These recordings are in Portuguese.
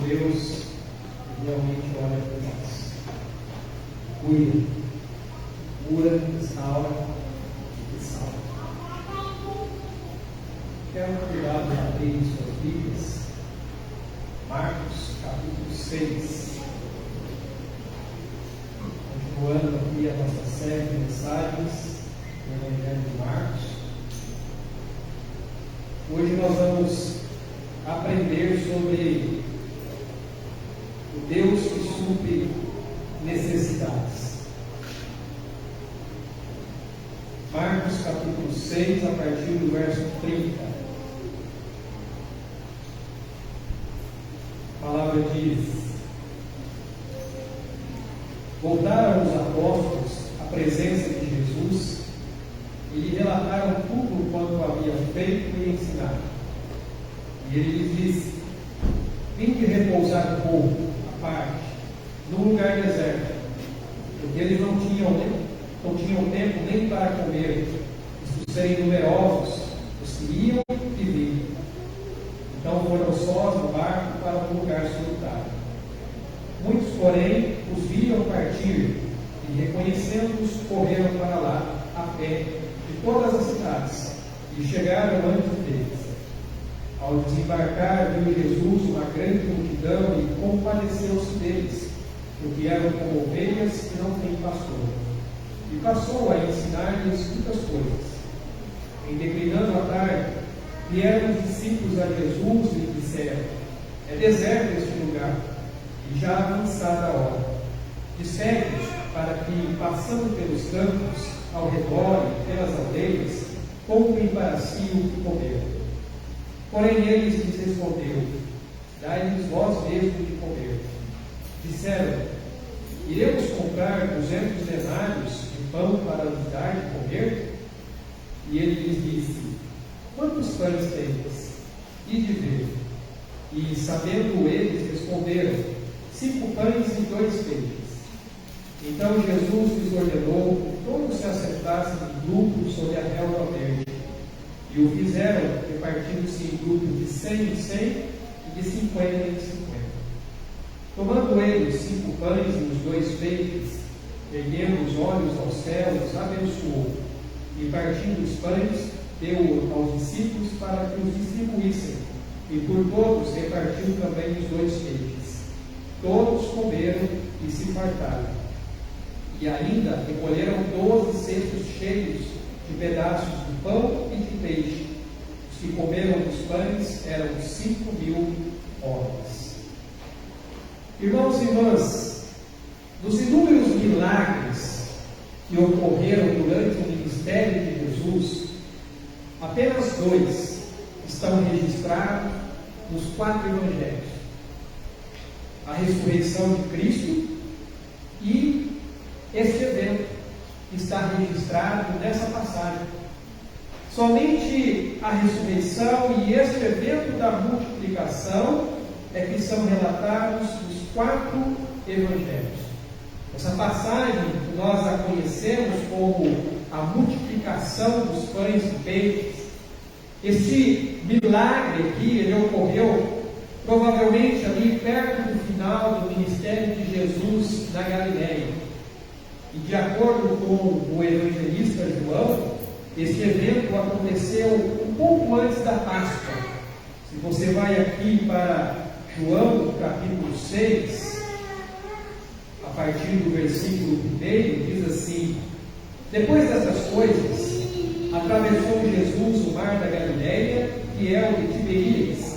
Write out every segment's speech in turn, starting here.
Deus realmente olha por nós. Cuida, cura, restaura e salva. Quero cuidar de abrir suas Bíblias. Marcos, capítulo 6. Continuando aqui a nossa série de mensagens do Evangelho de Marcos. Hoje nós vamos aprender sobre o Deus que supre necessidades. Marcos capítulo 6, a partir do verso 30. A palavra diz: voltaram os apóstolos à presença de Jesus e lhe relataram tudo quanto haviam feito e ensinado. E ele lhes disse: vinde repousar um pouco à parte, num lugar deserto, porque eles não tinham tempo nem para comer, visto serem numerosos os que iam e vinham. Então foram sós no barco para um lugar solitário. Muitos, porém, os viram partir e, reconhecendo-os, correram para lá a pé de todas as cidades e chegaram antes deles. Ao desembarcar, viu Jesus uma grande multidão e compadeceu-se deles, porque eram como ovelhas que não têm pastor. E passou a ensinar-lhes muitas coisas. Em declinando a tarde, vieram os discípulos a Jesus e lhe disseram: é deserto este lugar, e já avançada a hora. Disseram-nos para que, passando pelos campos, ao redor e pelas aldeias, comprem para si o que comer. Porém eles lhes respondeu: dai-lhes vós mesmo de comer. Disseram: iremos comprar 200 denários de pão para lhes dar de comer? E ele lhes disse: quantos pães tendes? Ide ver. E, sabendo eles, responderam: 5 pães e 2 peixes. Então Jesus lhes ordenou que todos se assentassem em grupos sobre a relva verde. E o fizeram, repartindo-se em grupos de 100 em 100 e de 50 em 50. Tomando ele os 5 pães e os 2 peixes, erguendo os olhos aos céus, abençoou, e partindo os pães, deu aos discípulos para que os distribuíssem, e por todos repartiu também os 2 peixes. Todos comeram e se fartaram. E ainda recolheram 12 cestos cheios de pedaços de pão e de peixe. Os que comeram dos pães eram 5.000 homens. Irmãos e irmãs, dos inúmeros milagres que ocorreram durante o ministério de Jesus, apenas 2 estão registrados nos 4 evangelhos: a ressurreição de Cristo e este evento está registrado nessa passagem. Somente a ressurreição e este evento da multiplicação é que são relatados nos 4 evangelhos. Essa passagem que nós a conhecemos como a multiplicação dos pães e peixes, esse milagre aqui, ele ocorreu provavelmente ali perto do final do ministério de Jesus na Galileia. E de acordo com o evangelista João, esse evento aconteceu um pouco antes da Páscoa. Se você vai aqui para João, capítulo 6, a partir do versículo 1, diz assim: depois dessas coisas, atravessou Jesus o mar da Galileia, que é o de Tiberíades.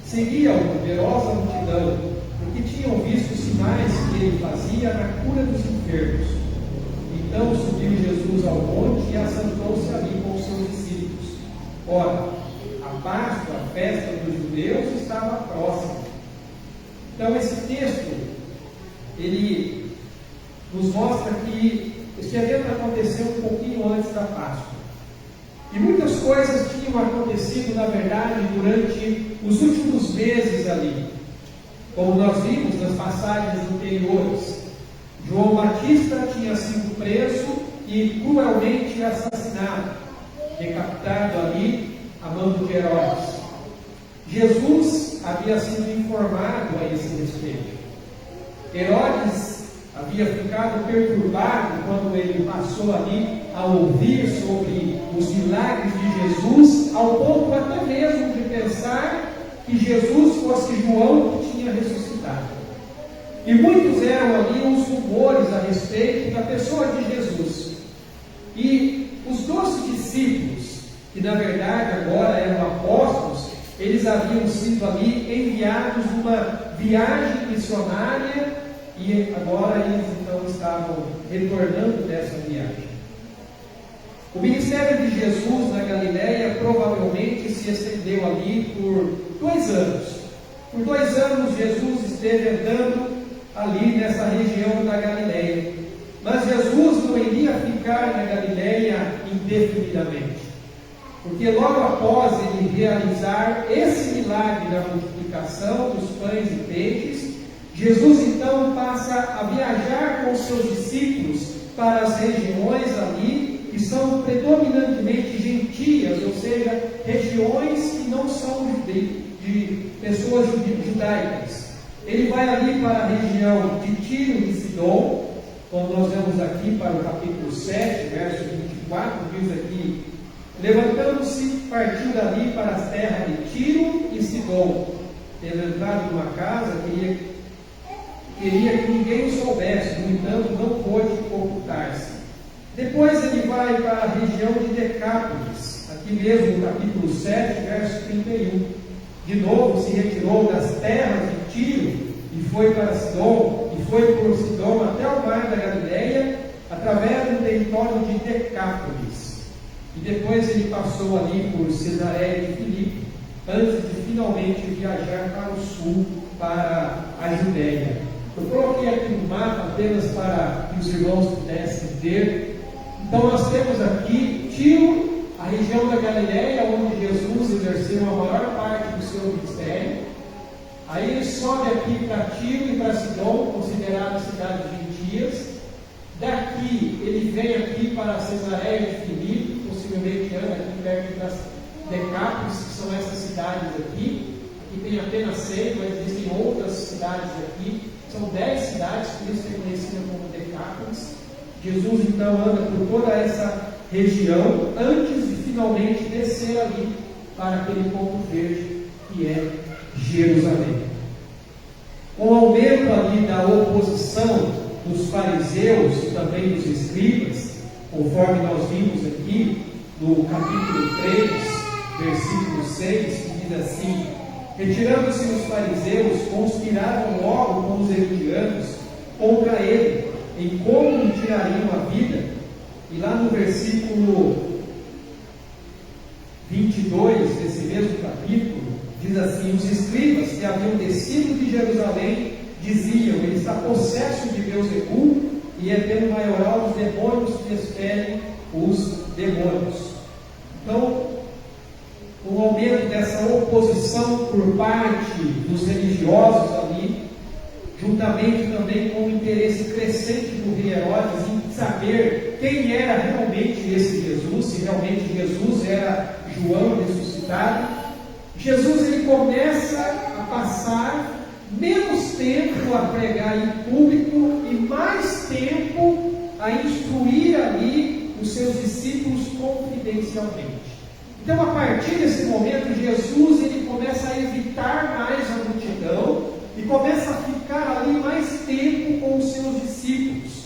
Seguia-o numerosa multidão, porque tinham visto os sinais que ele fazia na cura dos enfermos. Então subiu Jesus ao monte e assentou-se ali com os seus discípulos. Ora, a Páscoa, a festa dos judeus, estava próxima. Então esse texto, ele nos mostra que este evento aconteceu um pouquinho antes da Páscoa. E muitas coisas tinham acontecido, na verdade, durante os últimos meses ali. Como nós vimos nas passagens anteriores, João Batista tinha sido preso e cruelmente assassinado, decapitado ali a mando de Herodes. Jesus havia sido informado a esse respeito. Herodes havia ficado perturbado quando ele passou ali a ouvir sobre os milagres de Jesus, ao ponto até mesmo de pensar que Jesus fosse João que tinha ressuscitado. E muitos eram ali os rumores a respeito da pessoa de Jesus. E os 12 discípulos, que na verdade agora eram apóstolos, eles haviam sido ali enviados numa viagem missionária e agora eles então estavam retornando dessa viagem. O ministério de Jesus na Galileia provavelmente se estendeu ali por 2 anos. Por 2 anos Jesus esteve andando ali nessa região da Galileia. Mas Jesus não iria ficar na Galileia indefinidamente. Porque logo após ele realizar esse milagre da multiplicação dos pães e peixes, Jesus então passa a viajar com seus discípulos para as regiões ali que são predominantemente gentias, ou seja, regiões que não são de pessoas judaicas. Ele vai ali para a região de Tiro e Sidom, quando nós vemos aqui para o capítulo 7, verso 24, diz aqui: levantando-se, partiu dali para as terras de Tiro e Sidom. Tendo entrado numa casa, queria que ninguém o soubesse, no entanto não pôde ocultar-se. Depois ele vai para a região de Decápolis, aqui mesmo no capítulo 7, verso 31. De novo se retirou das terras de Tiro e foi para Sidom, e foi por Sidom até o mar da Galileia, através do território de Decápolis. E depois ele passou ali por Cesareia de Filipe, antes de finalmente viajar para o sul, para a Judéia. Eu coloquei aqui um mapa apenas para que os irmãos pudessem ver. Então nós temos aqui Tiro, a região da Galileia, onde Jesus exerceu a maior parte do seu ministério. Aí ele sobe aqui para Tiro e para Sidom, consideradas cidades gentias. Daqui ele vem aqui para Cesareia de Filipe, possivelmente anda aqui perto das Decápolis, que são essas cidades aqui. Aqui tem apenas 6, mas existem outras cidades aqui. São 10 cidades, por isso que é conhecida como Decápolis. Jesus então anda por toda essa região, antes de finalmente descer ali para aquele ponto verde que é Jerusalém. Com o aumento ali da oposição dos fariseus e também dos escribas, conforme nós vimos aqui no capítulo 3, versículo 6, que diz assim: retirando-se os fariseus, conspiraram logo com os herodianos contra ele, em como lhe tirariam a vida. E lá no versículo 22 desse mesmo capítulo, diz assim: os escribas que haviam descido de Jerusalém diziam: ele está possesso de Beelzebul e é pelo maioral dos demônios que expelem os demônios. Então, o aumento dessa oposição por parte dos religiosos ali, juntamente também com o interesse crescente do rei Herodes em saber quem era realmente esse Jesus, se realmente Jesus era João ressuscitado, Jesus ele começa a passar menos tempo a pregar em público e mais tempo a instruir ali os seus discípulos confidencialmente. Então, a partir desse momento, Jesus ele começa a evitar mais a multidão e começa a ficar ali mais tempo com os seus discípulos.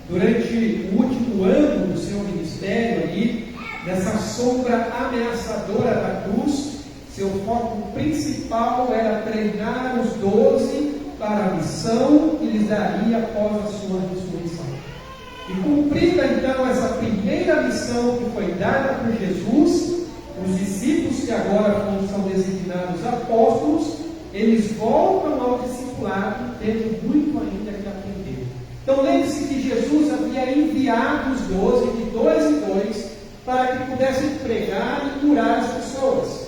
Durante o último ano do seu ministério ali, nessa sombra ameaçadora da cruz, seu foco principal era treinar os 12 para a missão que lhes daria após a sua ressurreição. E cumprida então essa primeira missão que foi dada por Jesus, os discípulos que agora são designados apóstolos, eles voltam ao discipulado, tendo muito ainda que aprender. Então lembre-se que Jesus havia enviado os 12 de 2 em 2 para que pudessem pregar e curar as pessoas.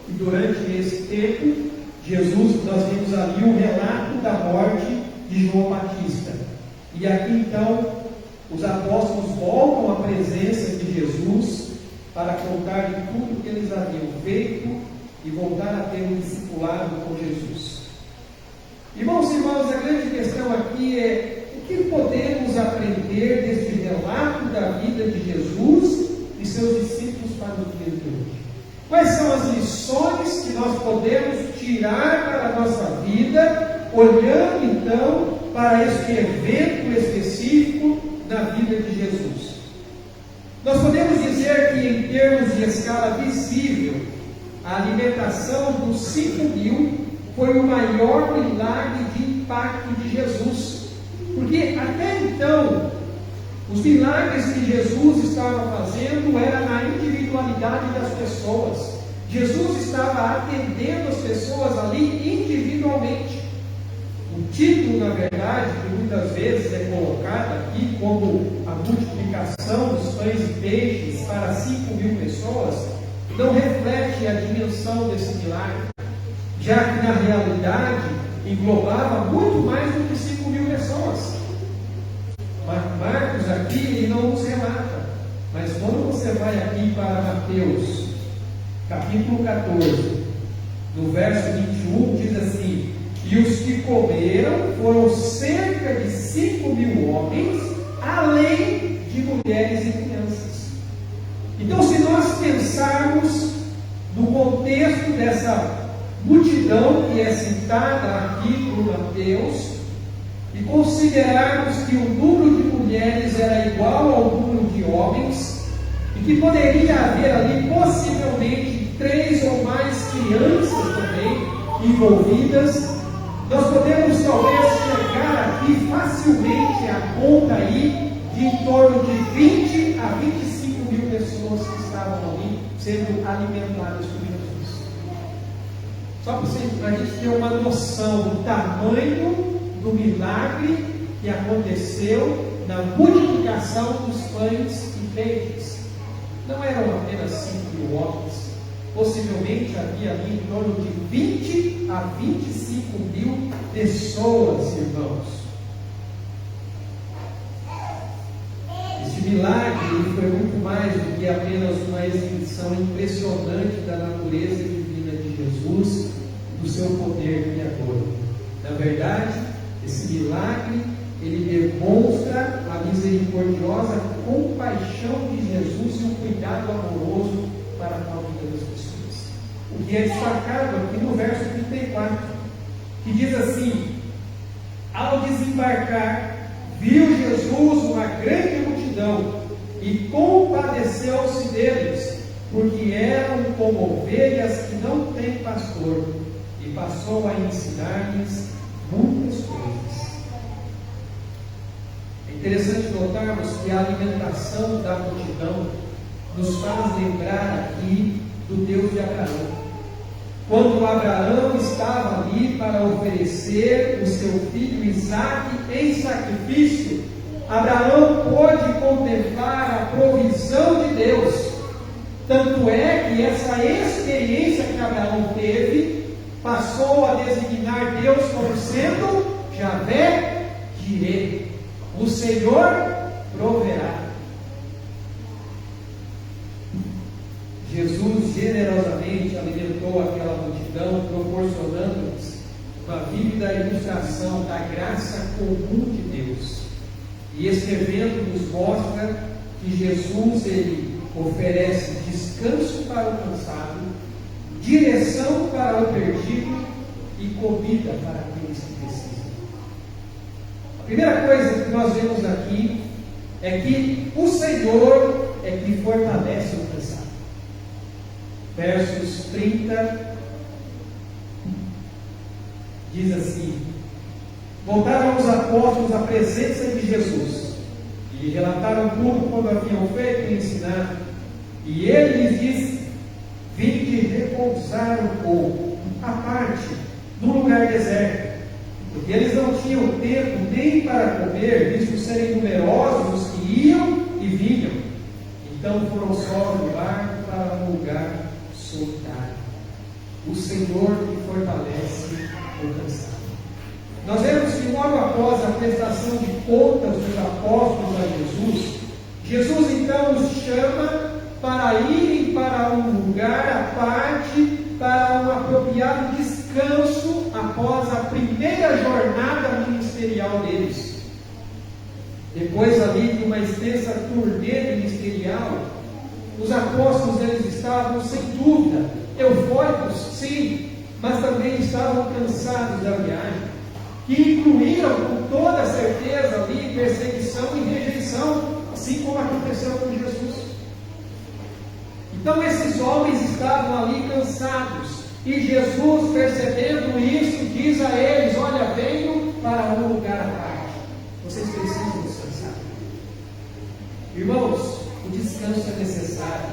E durante esse tempo, Jesus, nós vimos ali o relato da morte de João Batista. E aqui então, os apóstolos voltam à presença de Jesus para contar de tudo que eles haviam feito e voltar a ter um discipulado com Jesus. Irmãos e irmãs, a grande questão aqui é o que podemos aprender deste relato da vida de Jesus e seus discípulos para o dia de hoje. Quais são as lições que nós podemos tirar para a nossa vida, olhando então para este evento específico na vida de Jesus? Nós podemos dizer que, em termos de escala visível, a alimentação dos 5.000 foi o maior milagre de impacto de Jesus. Porque até então, os milagres que Jesus estava fazendo eram na individualidade das pessoas. Jesus estava atendendo as pessoas ali individualmente. O título, na verdade, que muitas vezes é colocado aqui como a multiplicação dos pães e peixes para 5.000 pessoas, não reflete a dimensão desse milagre, já que na realidade englobava muito mais do que 5.000 pessoas. Marcos aqui ele não nos relata, mas quando você vai aqui para Mateus, capítulo 14, no verso 21, diz assim: e os que comeram foram cerca de 5.000 homens, além de mulheres e crianças. Então, se nós pensarmos no contexto dessa multidão que é citada aqui por Mateus, e considerarmos que o número de mulheres era igual ao número de homens, e que poderia haver ali possivelmente 3 ou mais crianças também envolvidas, nós podemos talvez chegar aqui facilmente a conta aí de em torno de 20 a 25.000 pessoas que estavam ali sendo alimentadas por Jesus. Só para a gente ter uma noção do tamanho do milagre que aconteceu na multiplicação dos pães e peixes. Não eram apenas 5.000 homens, possivelmente havia ali em torno de 20 a 25.000 pessoas, irmãos. Este milagre foi muito mais do que apenas uma exibição impressionante da natureza divina de Jesus e do seu poder criador. Na verdade, esse milagre, ele demonstra a misericordiosa compaixão de Jesus e o cuidado amoroso para com a vida das pessoas. O que é destacado aqui no verso 34, que diz assim: ao desembarcar, viu Jesus uma grande multidão e compadeceu-se deles, porque eram como ovelhas que não têm pastor, e passou a ensinar-lhes muitas coisas. É interessante notarmos que a alimentação da multidão nos faz lembrar aqui do Deus de Abraão. Quando Abraão estava ali para oferecer o seu filho Isaque em sacrifício, Abraão pôde contemplar a provisão de Deus. Tanto é que essa experiência que Abraão teve passou a designar Deus como sendo Javé Jireh, o Senhor proverá. Jesus generosamente alimentou aquela multidão, proporcionando-lhes uma vívida ilustração da graça comum de Deus. E este evento nos mostra que Jesus ele oferece descanso para o cansado, direção para o perdido e comida para aqueles que precisam. A primeira coisa que nós vemos aqui é que o Senhor é que fortalece o cansado. Versos 30 diz assim: voltaram os apóstolos à presença de Jesus e relataram tudo quando haviam feito e ensinado, e ele lhes disse: vinde repousar um pouco à parte, num lugar deserto, porque eles não tinham tempo nem para comer, visto serem numerosos os que iam e vinham. Então foram só no barco para um lugar solitário. O Senhor que fortalece o cansado. Nós vemos que logo após a prestação de contas dos apóstolos a Jesus então nos chama para irem para um lugar à parte, para um apropriado descanso após a primeira jornada ministerial deles. Depois ali de uma extensa turnê ministerial, os apóstolos eles estavam sem dúvida eufóricos, sim, mas também estavam cansados da viagem, que incluíram com toda certeza ali perseguição e rejeição, assim como aconteceu com Jesus. Então esses homens estavam ali cansados, e Jesus, percebendo isso, diz a eles: olha, venho para um lugar à parte, vocês precisam descansar. Irmãos, o descanso é necessário,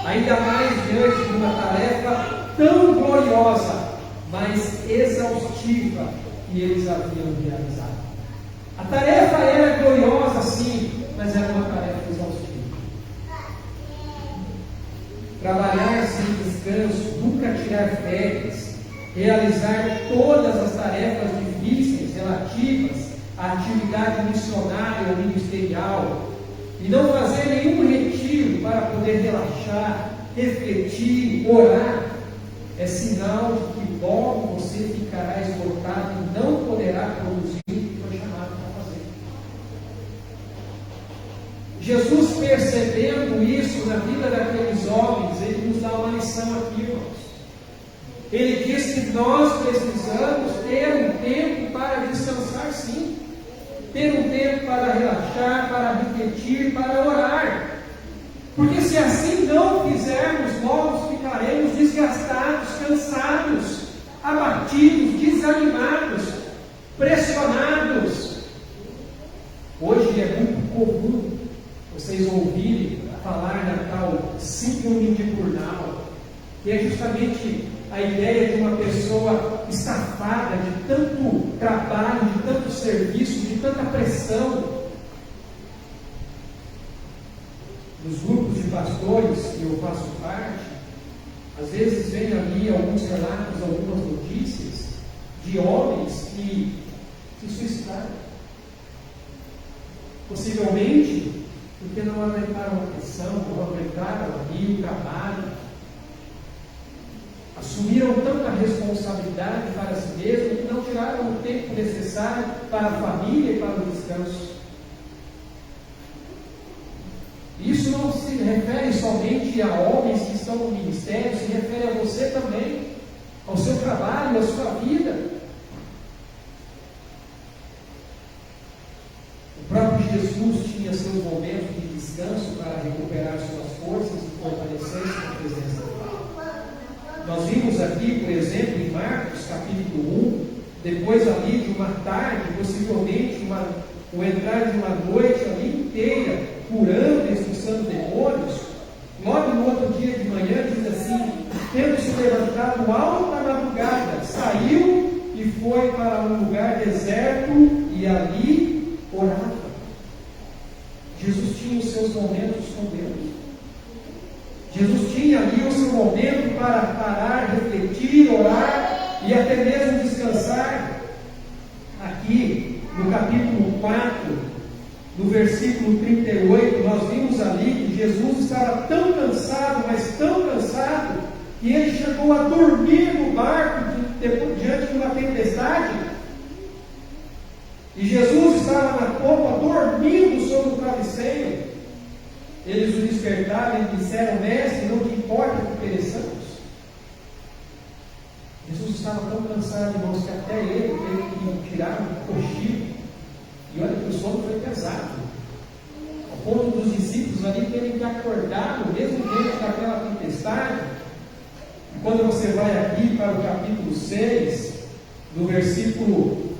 ainda mais diante de uma tarefa tão gloriosa, mas exaustiva, que eles haviam realizado. A tarefa era gloriosa, sim, mas era uma tarefa exaustiva. Trabalhar sem descanso, nunca tirar férias, realizar todas as tarefas difíceis relativas à atividade missionária ou ministerial, e não fazer nenhum retiro para poder relaxar, refletir, orar, é sinal de que logo você ficará esgotado e não poderá produzir o que foi chamado para fazer. Jesus, percebendo isso na vida daqueles homens, ele nos dá uma lição aqui, irmãos. Ele diz que nós precisamos ter um tempo para descansar, sim. Ter um tempo para relaxar, para refletir, para orar. Porque se assim não fizermos, logo ficaremos desgastados, cansados, abatidos, desanimados, pressionados. Hoje é muito comum vocês ouvirem falar da tal síndrome de burnout, que é justamente a ideia de uma pessoa estafada de tanto trabalho, de tanto serviço, de tanta pressão. Nos grupos de pastores que eu faço parte, às vezes vem ali alguns relatos, algumas notícias de homens que se suicidaram. Possivelmente porque não aguentaram a pressão, não aguentaram ali o trabalho, assumiram tanta responsabilidade para si mesmos que não tiraram o tempo necessário para a família e para o descanso. Isso não se refere somente a homens que estão no ministério, se refere a você também, ao seu trabalho, à sua vida. O próprio Jesus tinha seus momentos de descanso para recuperar suas forças e fortalecer sua presença. Nós vimos aqui, por exemplo, em Marcos, capítulo 1, depois ali de uma tarde, possivelmente o entrar de uma noite ali inteira, curando e expulsando demônios, logo no outro dia de manhã, diz assim: tendo se levantado alta madrugada, saiu e foi para um lugar deserto e ali orava. Jesus tinha os seus momentos com Deus. Jesus tinha ali o seu momento para parar, refletir, orar e até mesmo descansar. Aqui, no capítulo 4, no versículo 38, nós vimos ali que Jesus estava tão cansado, mas tão cansado, que ele chegou a dormir no barco diante de uma tempestade. E Jesus estava na popa, dormindo sobre o travesseiro. Eles o despertaram e disseram: mestre, não te importa que pereçamos? Jesus estava tão cansado, irmãos, que até ele teve que tirar um cochilo. E olha que o sono foi pesado, ao ponto dos discípulos ali terem que acordar no mesmo tempo daquela tempestade. E quando você vai aqui para o capítulo 6, no versículo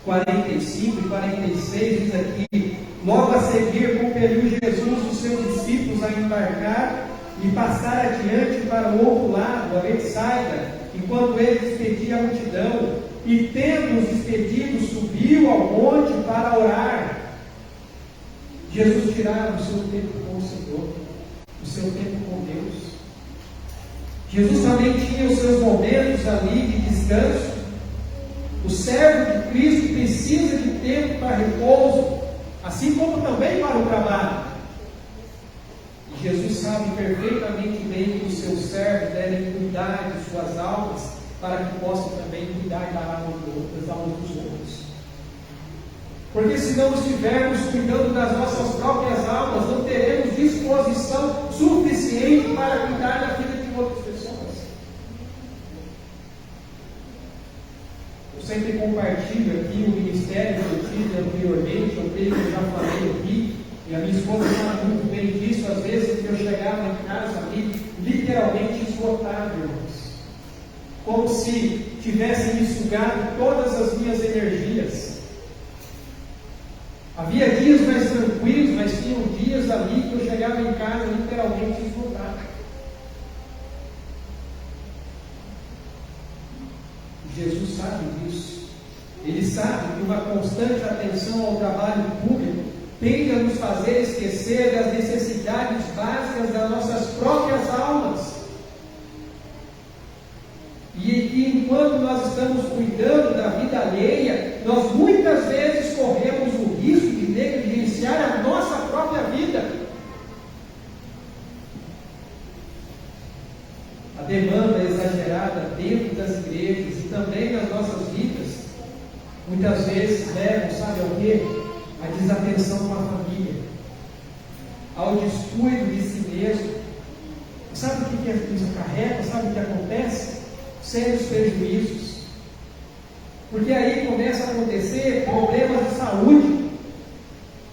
45 e 46, diz aqui: logo a seguir compeliu Jesus os seus discípulos a embarcar e passar adiante para o outro lado, a Betsaida, enquanto ele despedia a multidão. E tendo-os despedido, subiu ao monte para orar. Jesus tirava o seu tempo com o Senhor, o seu tempo com Deus. Jesus também tinha os seus momentos ali de descanso. O servo de Cristo precisa de tempo para repouso, assim como também para o trabalho. E Jesus sabe perfeitamente bem que os seus servos devem cuidar de suas almas, para que possam também cuidar das almas dos outros. Porque se não estivermos cuidando das nossas próprias almas, não teremos disposição suficiente para cuidar da vida de outras pessoas. Eu sempre compartilho aqui o ministério que eu tive anteriormente, eu creio que eu já falei aqui, e a minha esposa sabe muito bem disso, às vezes que eu chegava em casa ali, literalmente esgotado, irmãos. Como se tivessem me sugado todas as minhas energias. Havia dias mais tranquilos, mas tinham dias ali que eu chegava em casa literalmente esgotado. Jesus sabe disso. Ele sabe que uma constante atenção ao trabalho público tende a nos fazer esquecer das necessidades básicas das nossas próprias almas. E que enquanto nós estamos cuidando da vida alheia, nós muitas vezes corremos o risco de negligenciar a nossa própria vida. A demanda exagerada dentro das igrejas e também nas nossas vidas, muitas vezes levam, sabe ao quê? A desatenção com a família, ao descuido de si mesmo. Sabe o que isso acarreta? Sabe o que acontece? Sérios prejuízos. Porque aí começam a acontecer problemas de saúde.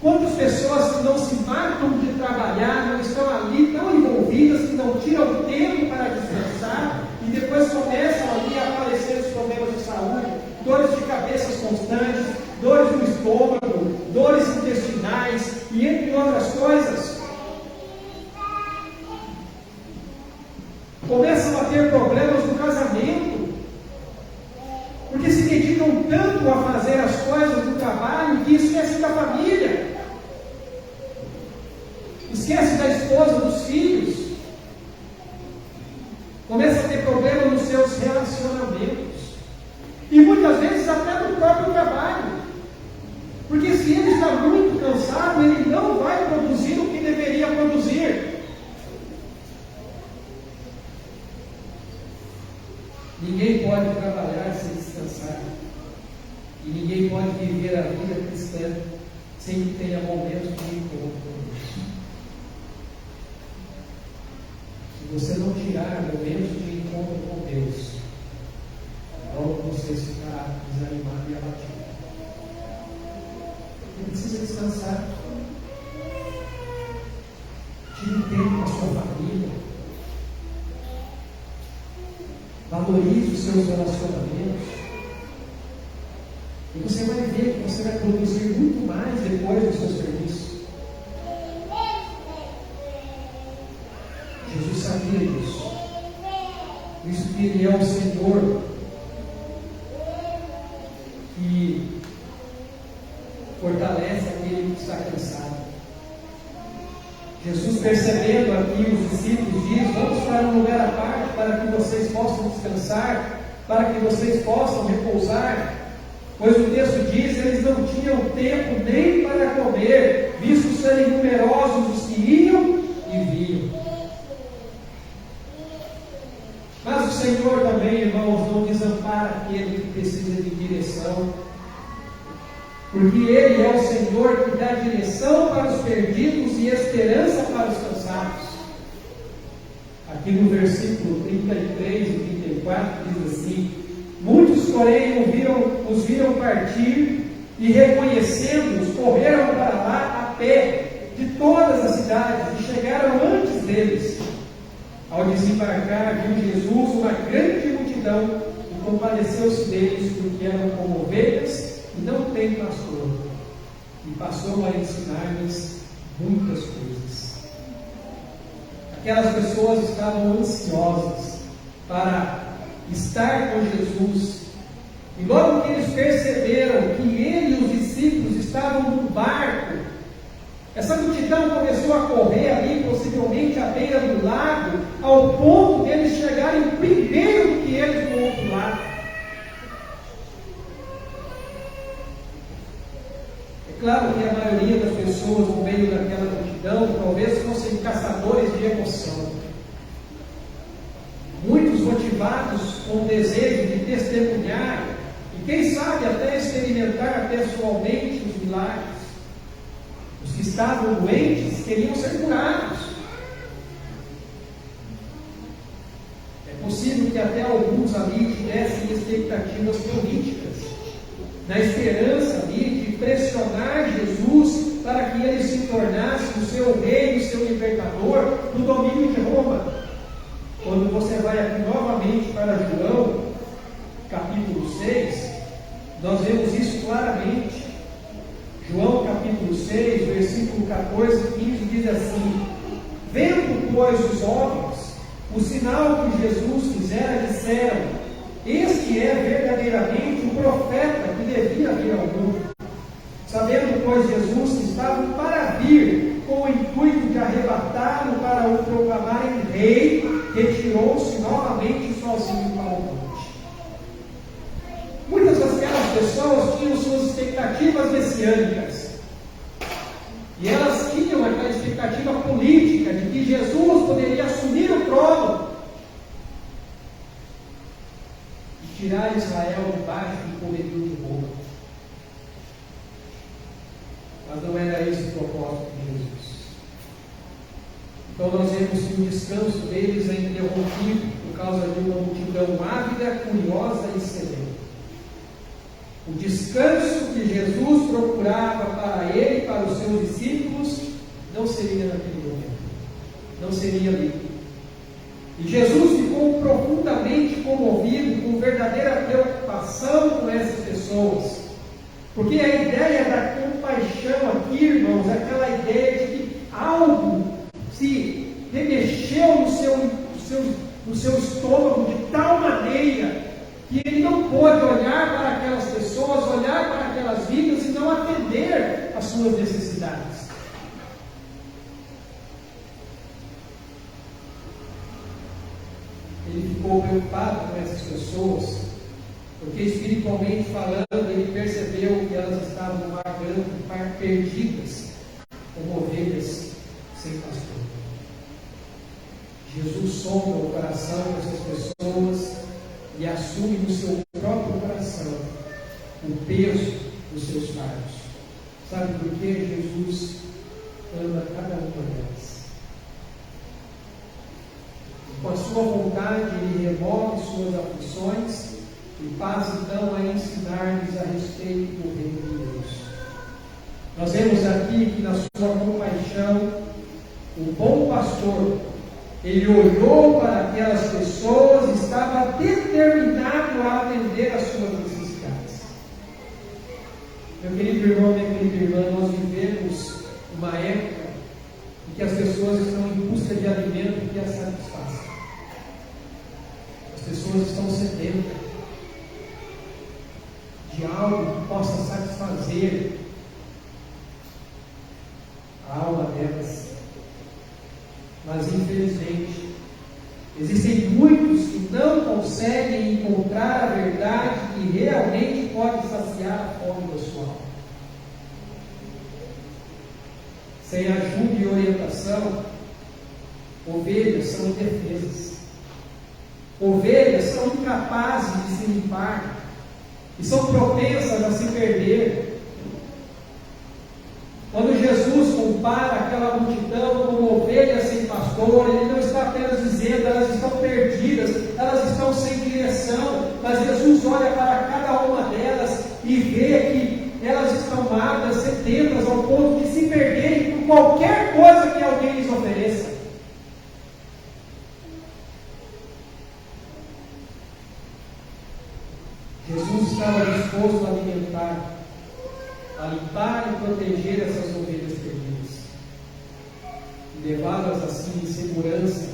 Quantas pessoas que não se matam de trabalhar, não estão ali tão envolvidas, que não tiram tempo para descansar, e depois começam ali a aparecer os problemas de saúde, dores de cabeças constantes, dores no estômago, dores intestinais, e entre outras coisas. Começam a ter problemas no casamento, porque se dedicam tanto a fazer as coisas do trabalho que esquecem da família, esquecem da esposa, dos filhos, começam a ter problemas nos seus relacionamentos, e muitas vezes até no próprio trabalho, porque se ele está muito cansado, ele não vai produzir o que deveria produzir. Ninguém pode trabalhar sem descansar. E ninguém pode viver a vida cristã sem que tenha momentos de encontro com Deus. Se você não tirar momentos de encontro com Deus, logo você ficará desanimado e abatido. Você precisa descansar. Tire tempo com a sua família. Valorize os seus relacionamentos. E você vai ver que você vai produzir muito mais depois do seu serviço. Jesus sabia disso. Por isso que Ele é o Senhor que fortalece aquele que está cansado. Jesus, percebendo aqui os discípulos, diz: vamos para um lugar à parte para que vocês possam descansar, para que vocês possam repousar. Pois o texto diz: eles não tinham tempo nem para comer, visto serem numerosos os que iam e vinham. Mas o Senhor também, irmãos, não desampara aquele que precisa de direção, porque Ele é o Senhor que dá direção para os perdidos e esperança para os cansados. Aqui no versículo 33 e 34 diz assim: muitos, porém, os viram partir e, reconhecendo-os, correram para lá a pé de todas as cidades e chegaram antes deles. Ao desembarcar, viu Jesus uma grande multidão e compadeceu-se deles, porque eram como ovelhas e não têm pastor, e passou a ensinar-lhes muitas coisas. Aquelas pessoas estavam ansiosas para estar com Jesus, e logo que eles perceberam que ele e os discípulos estavam no barco, essa multidão começou a correr ali, possivelmente à beira do lago, ao ponto de eles chegarem primeiro do que eles do outro lado. É claro que a maioria das pessoas no meio daquela multidão multidão talvez fossem caçadores de emoção. Muitos motivados com o desejo de testemunhar e, quem sabe, até experimentar pessoalmente os milagres. Os que estavam doentes queriam ser curados. É possível que até alguns ali tivessem expectativas políticas, na esperança ali de pressionar Jesus para que ele se tornasse o seu rei, o seu libertador do domínio de Roma. Quando você vai aqui novamente para João, capítulo 6, nós vemos isso claramente. João capítulo 6, versículo 14 e 15 diz assim: vendo, pois, os homens o sinal que Jesus fizera, disseram: este é verdadeiramente o profeta que devia vir ao mundo. Sabendo, pois, Jesus que estava para vir, com o intuito de arrebatá-lo para o proclamarem rei, retirou-se novamente sozinho para o monte. Muitas daquelas pessoas tinham suas expectativas messiânicas. E elas tinham aquela expectativa política de que Jesus poderia assumir o trono e tirar Israel debaixo do poderio de Roma. Mas não era esse o propósito de Jesus. Então nós vemos que o descanso deles é interrompido por causa de uma multidão ávida, curiosa e sedenta. O descanso que Jesus procurava para ele e para os seus discípulos não seria naquele momento, não seria ali. E Jesus ficou profundamente comovido, com verdadeira preocupação com essas pessoas, porque a ideia da compaixão aqui, irmãos, é aquela ideia de que algo se remexeu no seu estômago de tal maneira que ele não pôde olhar para aquelas pessoas, olhar para aquelas vidas e não atender às suas necessidades. Ele ficou preocupado com essas pessoas, porque espiritualmente falando, ele percebeu que elas estavam vagando, perdidas, como ovelhas sem pastor. Jesus sonda o coração dessas pessoas e assume no seu próprio coração o peso dos seus fardos. Sabe por que Jesus ama cada uma delas? Com a sua vontade, ele remove suas aflições e passa então a ensinar-lhes a respeito do reino de Deus. Nós vemos aqui que na sua compaixão, o bom pastor, ele olhou para aquelas pessoas e estava determinado a atender às suas necessidades. Meu querido irmão, minha querida irmã, nós vivemos uma época em que as pessoas estão em busca de alimento que as satisfaça. As pessoas estão sedentas de algo que possa satisfazer a alma delas. Mas infelizmente existem muitos que não conseguem encontrar a verdade que realmente pode saciar a fome da sua alma. Sem ajuda e orientação, ovelhas são indefesas. Ovelhas são incapazes de se limpar e são propensas a se perder. Quando Jesus compara aquela multidão como ovelhas sem pastor, ele não está apenas dizendo elas estão perdidas, elas estão sem direção, mas Jesus olha para cada uma delas e vê que elas estão magras, sedentas, ao ponto de se perderem por qualquer coisa que alguém lhes ofereça. Jesus estava disposto a alimentar, a limpar e proteger essas ovelhas perdidas, e levá-las assim em segurança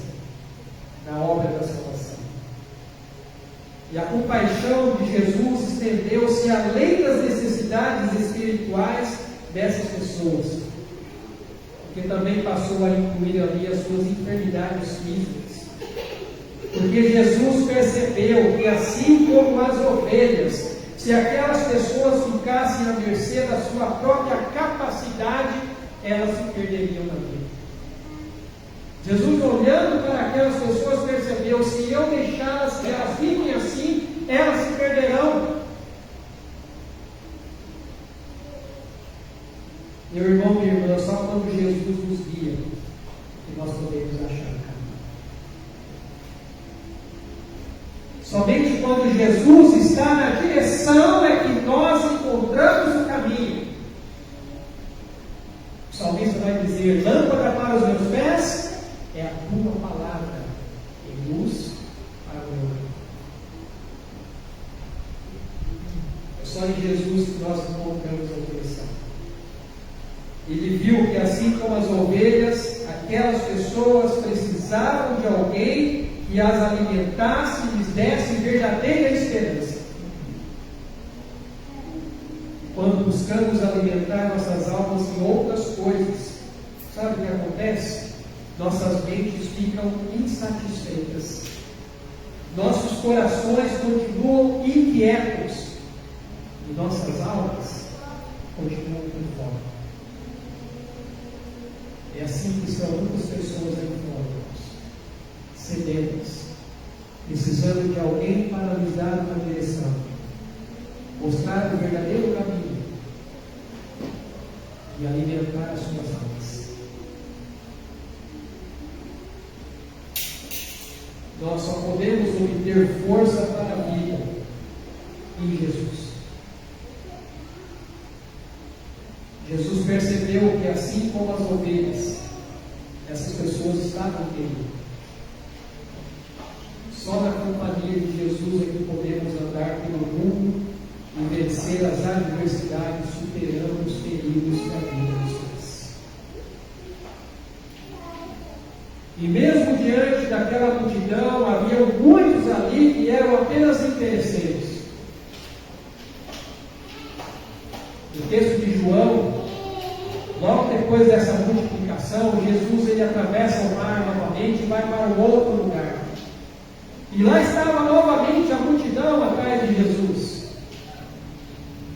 na obra da salvação. E a compaixão de Jesus estendeu-se além das necessidades espirituais dessas pessoas, porque também passou a incluir ali as suas enfermidades físicas. Porque Jesus percebeu que, assim como as ovelhas, se aquelas pessoas ficassem à mercê da sua própria capacidade, elas se perderiam na vida. Jesus, olhando para aquelas pessoas, percebeu: se eu deixá-las que elas fiquem assim, elas se perderão. Meu irmão, minha irmã, só quando Jesus nos guia que nós podemos achar o caminho. Somente quando Jesus está na direção é que nós encontramos o caminho. O salmista vai dizer: lâmpada para os meus pés é a tua palavra, e luz para o meu caminho. É só em Jesus que nós encontramos a direção. Ele viu que, assim como as ovelhas, aquelas pessoas precisavam de alguém que as alimentasse e lhes desse verdadeira esperança. Quando buscamos alimentar nossas almas em outras coisas, sabe o que acontece? Nossas mentes ficam insatisfeitas. Nossos corações continuam inquietos. E nossas almas continuam com fome. É assim que estão muitas pessoas aí fora, sedentas, precisando de alguém para lhes dar uma direção, mostrar o verdadeiro caminho e alimentar as suas almas. Nós só podemos obter força para a vida em Jesus. Jesus percebeu que, assim como as ovelhas, essas pessoas estavam queridas. Só na companhia de Jesus é que podemos andar pelo mundo e vencer as adversidades, superando os perigos da vida dos homens. E mesmo diante daquela multidão, havia muitos ali que eram apenas interesseiros. No texto de João, logo depois dessa multiplicação, Jesus ele atravessa o mar novamente e vai para um outro lugar. E lá estava novamente a multidão atrás de Jesus.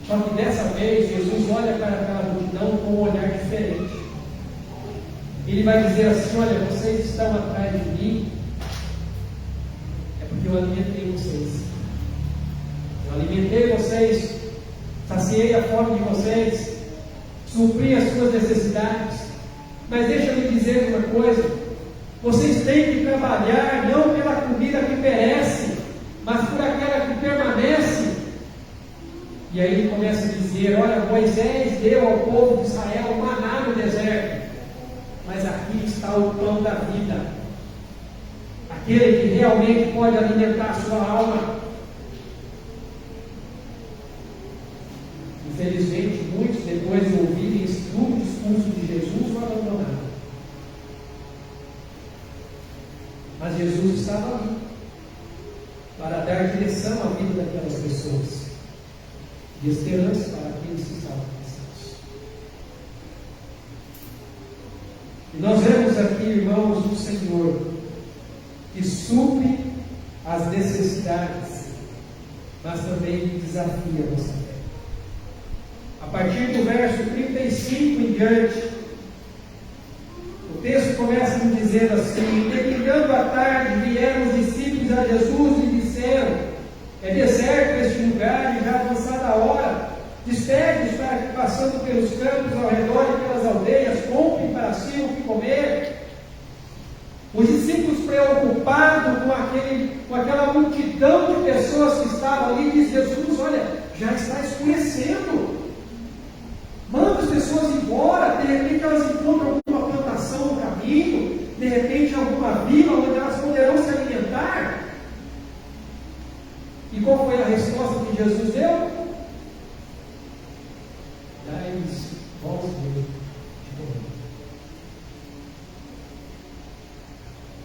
Só que dessa vez Jesus olha para aquela multidão com um olhar diferente. Ele vai dizer assim: olha, vocês estão atrás de mim, é porque eu alimentei vocês. Eu alimentei vocês, saciei a fome de vocês, supri as suas necessidades. Mas deixa eu lhe dizer uma coisa: vocês têm que trabalhar não pela comida que perece, mas por aquela que permanece. E aí ele começa a dizer: olha, Moisés deu ao povo de Israel maná no deserto, mas aqui está o pão da vida, aquele que realmente pode alimentar a sua alma. Infelizmente, muitos, depois de ouvirem esse duro discurso de Jesus, o abandonaram. Mas Jesus estava ali para dar direção à vida daquelas pessoas e esperança para aqueles que estavam cansados. E nós vemos aqui, irmãos, um Senhor que supre as necessidades, mas também desafia a nossa fé. A partir do verso 35 em diante, o texto começa a dizer assim: terminando a tarde, vieram os discípulos a Jesus e disseram: é deserto este lugar e já avançada a hora, despede-os para que, passando pelos campos ao redor e pelas aldeias, comprem para si o que comer. Os discípulos, preocupados com aquela multidão de pessoas que estavam ali, diz Jesus: olha, já está escurecendo. Manda as pessoas embora, de repente elas encontram alguma plantação no caminho, de repente alguma vila onde elas poderão se alimentar. E qual foi a resposta que Jesus deu? Dai-lhes vós mesmos de comer.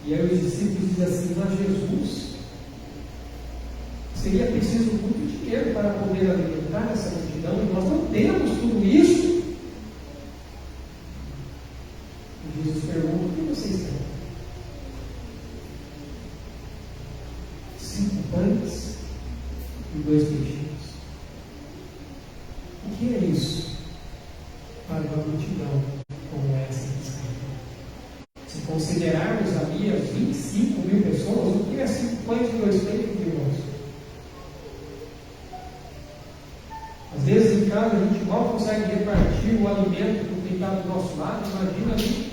E aí os discípulos dizem assim: mas Jesus, seria preciso muito dinheiro para poder alimentar essa multidão, e nós não temos tudo isso. E Jesus pergunta: o que vocês têm? 5 pães e 2 peixinhos. O que é isso para uma multidão 5.000 pessoas? O que é 5 pães e 2 peixes, irmãos? Às vezes em casa a gente mal consegue repartir o alimento com quem está do nosso lado, imagina ali.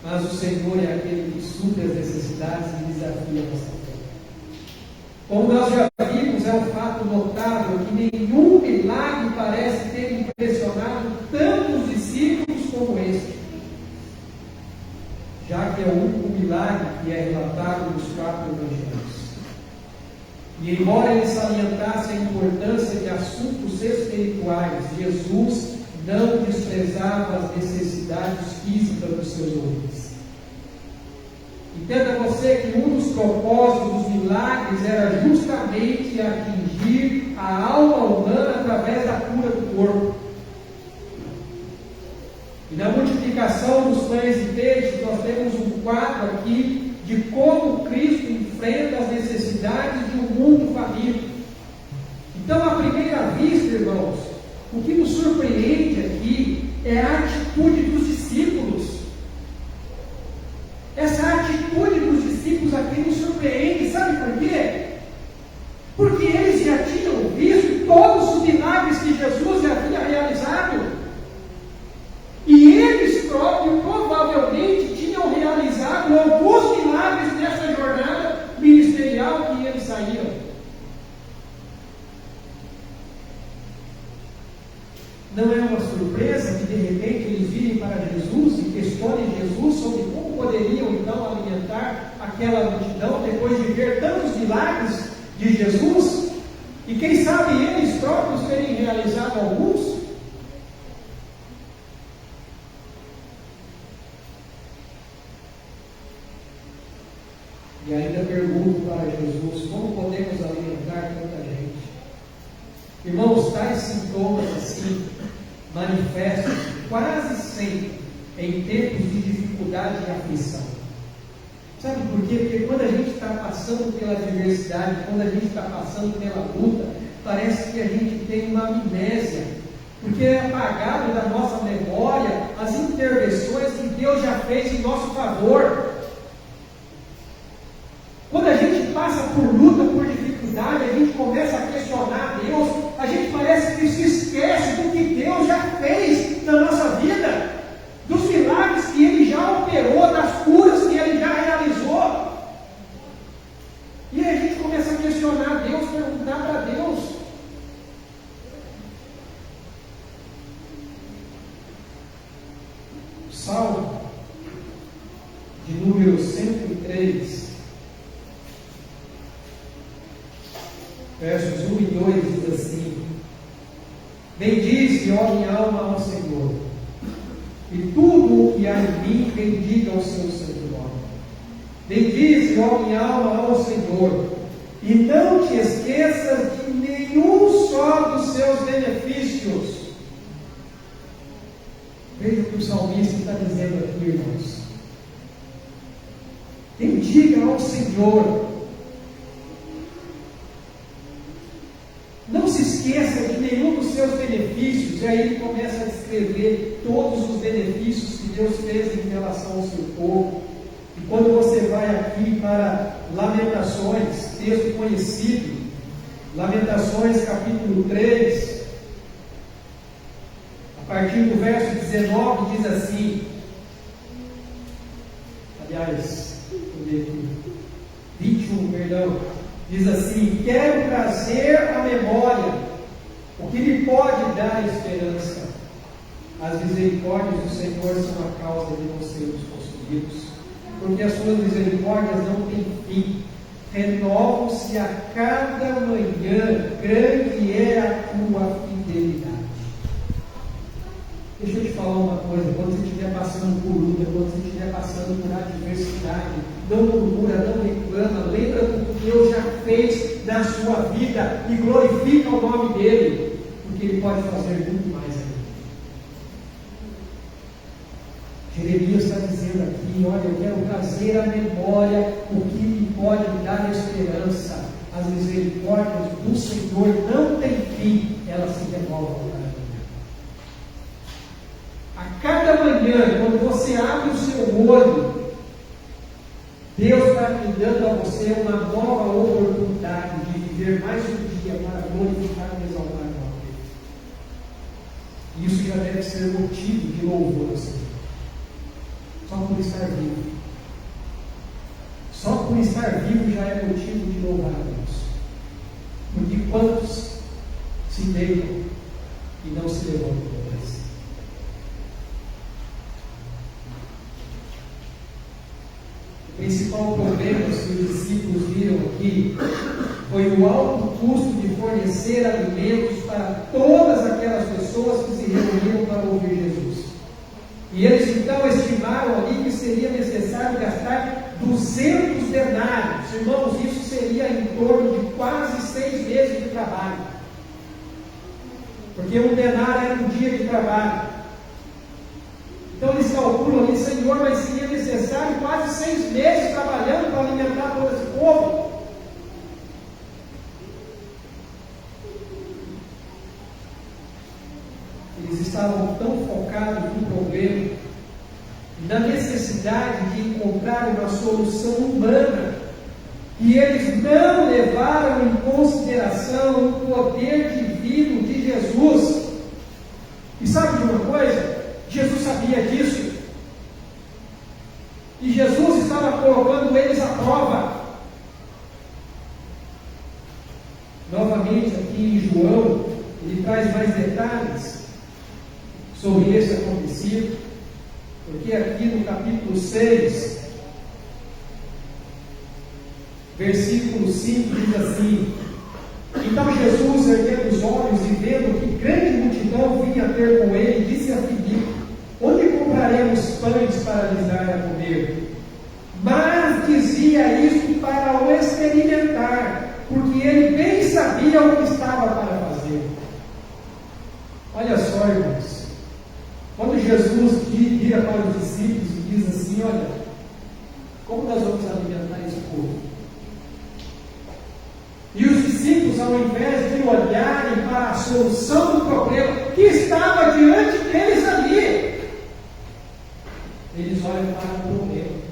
Mas o Senhor é aquele que supre as necessidades e desafia a nossa fé. Como nós já vimos, é um fato notável que nenhum milagre parece ter impressionado tantos discípulos como este, já que é o único milagre que é relatado nos 4 evangelhos. E embora ele salientasse a importância de assuntos espirituais, Jesus não desprezava as necessidades físicas dos seus ouvintes. Entenda você que um dos propósitos dos milagres era justamente atingir a alma humana através da cura do corpo. E na multiplicação dos pães e peixes, nós temos um quadro aqui de como Cristo enfrenta as necessidades de um mundo faminto. Então, à primeira vista, irmãos, o que nos surpreende aqui é a atitude dos discípulos. Essa atitude dos discípulos aqui nos surpreende, sabe por quê? Porque eles já tinham visto todos os milagres que Jesus já havia realizado. E eles próprios provavelmente tinham realizado alguns milagres nessa jornada ministerial que eles saíram. Não é uma surpresa que de repente eles virem para Jesus e questionem Jesus sobre como poderiam então alimentar aquela multidão depois de ver tantos milagres de Jesus? E quem sabe eles próprios terem realizado alguns? E ainda pergunto para Jesus, como podemos alimentar tanta gente? Irmãos, tais sintomas assim manifestam quase sempre em tempos de dificuldade e aflição. Sabe por quê? Porque quando a gente está passando pela adversidade, quando a gente está passando pela luta, parece que a gente tem uma amnésia, porque é apagado da nossa memória as intervenções que Deus já fez em nosso favor. Quando a gente passa por luta, por dificuldade, a gente começa a questionar Deus, a gente parece que se esquece do que Deus já fez na nossa vida, dos milagres que Ele já operou, das curas que Ele já realizou. E aí a gente começa a questionar Deus, perguntar para Deus. Salmo de número 103, versos 1 e 2 diz assim: bendize, ó minha alma, ao Senhor, e tudo o que há em mim bendiga o seu santo nome. Bendize, ó minha alma, ao Senhor, e não te esqueças de nenhum só dos seus benefícios. Veja o que o salmista está dizendo aqui, irmãos. Bendiga ao Senhor. Não se esqueça de nenhum dos seus benefícios. E aí ele começa a descrever todos os benefícios que Deus fez em relação ao seu povo. E quando você vai aqui para Lamentações, texto conhecido, Lamentações capítulo 3, a partir do verso 19 diz assim, aliás, vou ler aqui, 21, perdão, diz assim: quero trazer à memória o que lhe pode dar esperança. As misericórdias do Senhor são a causa de não sermos consumidos, porque as suas misericórdias não têm fim, renovam-se a cada manhã, grande é a tua fidelidade. Deixa eu te falar uma coisa, quando você estiver passando por luta, quando você estiver passando por adversidade, não murmura, não reclama, lembra do que Deus já fez na sua vida e glorifica o nome dEle, porque Ele pode fazer muito mais ainda. Jeremias está dizendo aqui, olha, eu quero trazer à memória o que me pode dar esperança. As misericórdias do Senhor não têm fim, elas se renovam. A cada manhã, quando você abre o seu olho, Deus está te dando a você uma nova oportunidade de viver mais um dia para glorificar e exaltar o nome dele. Isso já deve ser motivo de louvor ao Senhor. Só por estar vivo. Só por estar vivo já é motivo de louvar a Deus. Porque quantos se deitam e não se levantam depois? O principal problema que os discípulos viram aqui foi o alto custo de fornecer alimentos para todas aquelas pessoas que se reuniram para ouvir Jesus. E eles então estimaram ali que seria necessário gastar 200 denários. Irmãos, isso seria em torno de quase 6 meses de trabalho. Porque um denário era um dia de trabalho. Então eles calculam ali, Senhor, mas seria necessário quase 6 meses trabalhando para alimentar todo esse povo. Eles estavam tão focados no problema e na necessidade de encontrar uma solução humana que eles não levaram em consideração o poder divino de Jesus. E sabe de uma coisa? Jesus sabia disso. E Jesus estava colocando eles à prova. Novamente aqui em João, ele traz mais detalhes sobre esse acontecido, porque aqui no capítulo 6, versículo 5 diz assim: então Jesus, erguendo os olhos e vendo que grande multidão vinha ter com ele, disse a Filipe: onde compraremos pães para lhes dar a comer? Mas dizia isto para o experimentar, porque ele bem sabia o que estava para fazer. Olha só, irmãos, quando Jesus vira para os discípulos e diz assim: olha, como nós vamos alimentar esse povo? E os discípulos, ao invés de olharem para a solução do problema que estava diante deles ali, eles olham para o problema.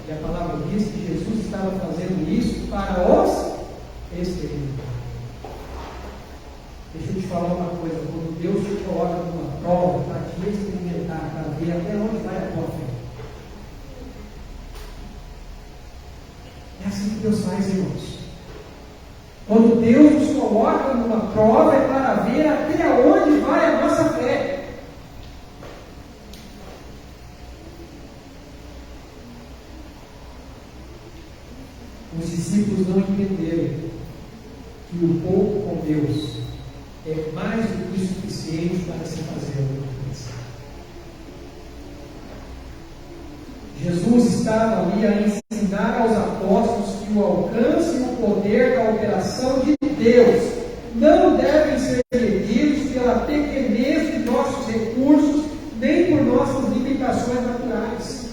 E a palavra diz que Jesus estava fazendo isso para os experimentar. Deixa eu te falar uma coisa: quando Deus te coloca numa prova para te experimentar, para ver até onde vai a tua fé. É assim que Deus faz, irmãos. Quando Deus nos coloca numa prova, é para ver até onde vai a nossa fé. Os discípulos não entenderam que o pouco com Deus é mais do que suficiente para se fazer alguma coisa. Jesus estava ali a ensinar aos apóstolos que o alcance e o poder da operação de Deus não devem ser medidos pela pequenez de nossos recursos, nem por nossas limitações naturais,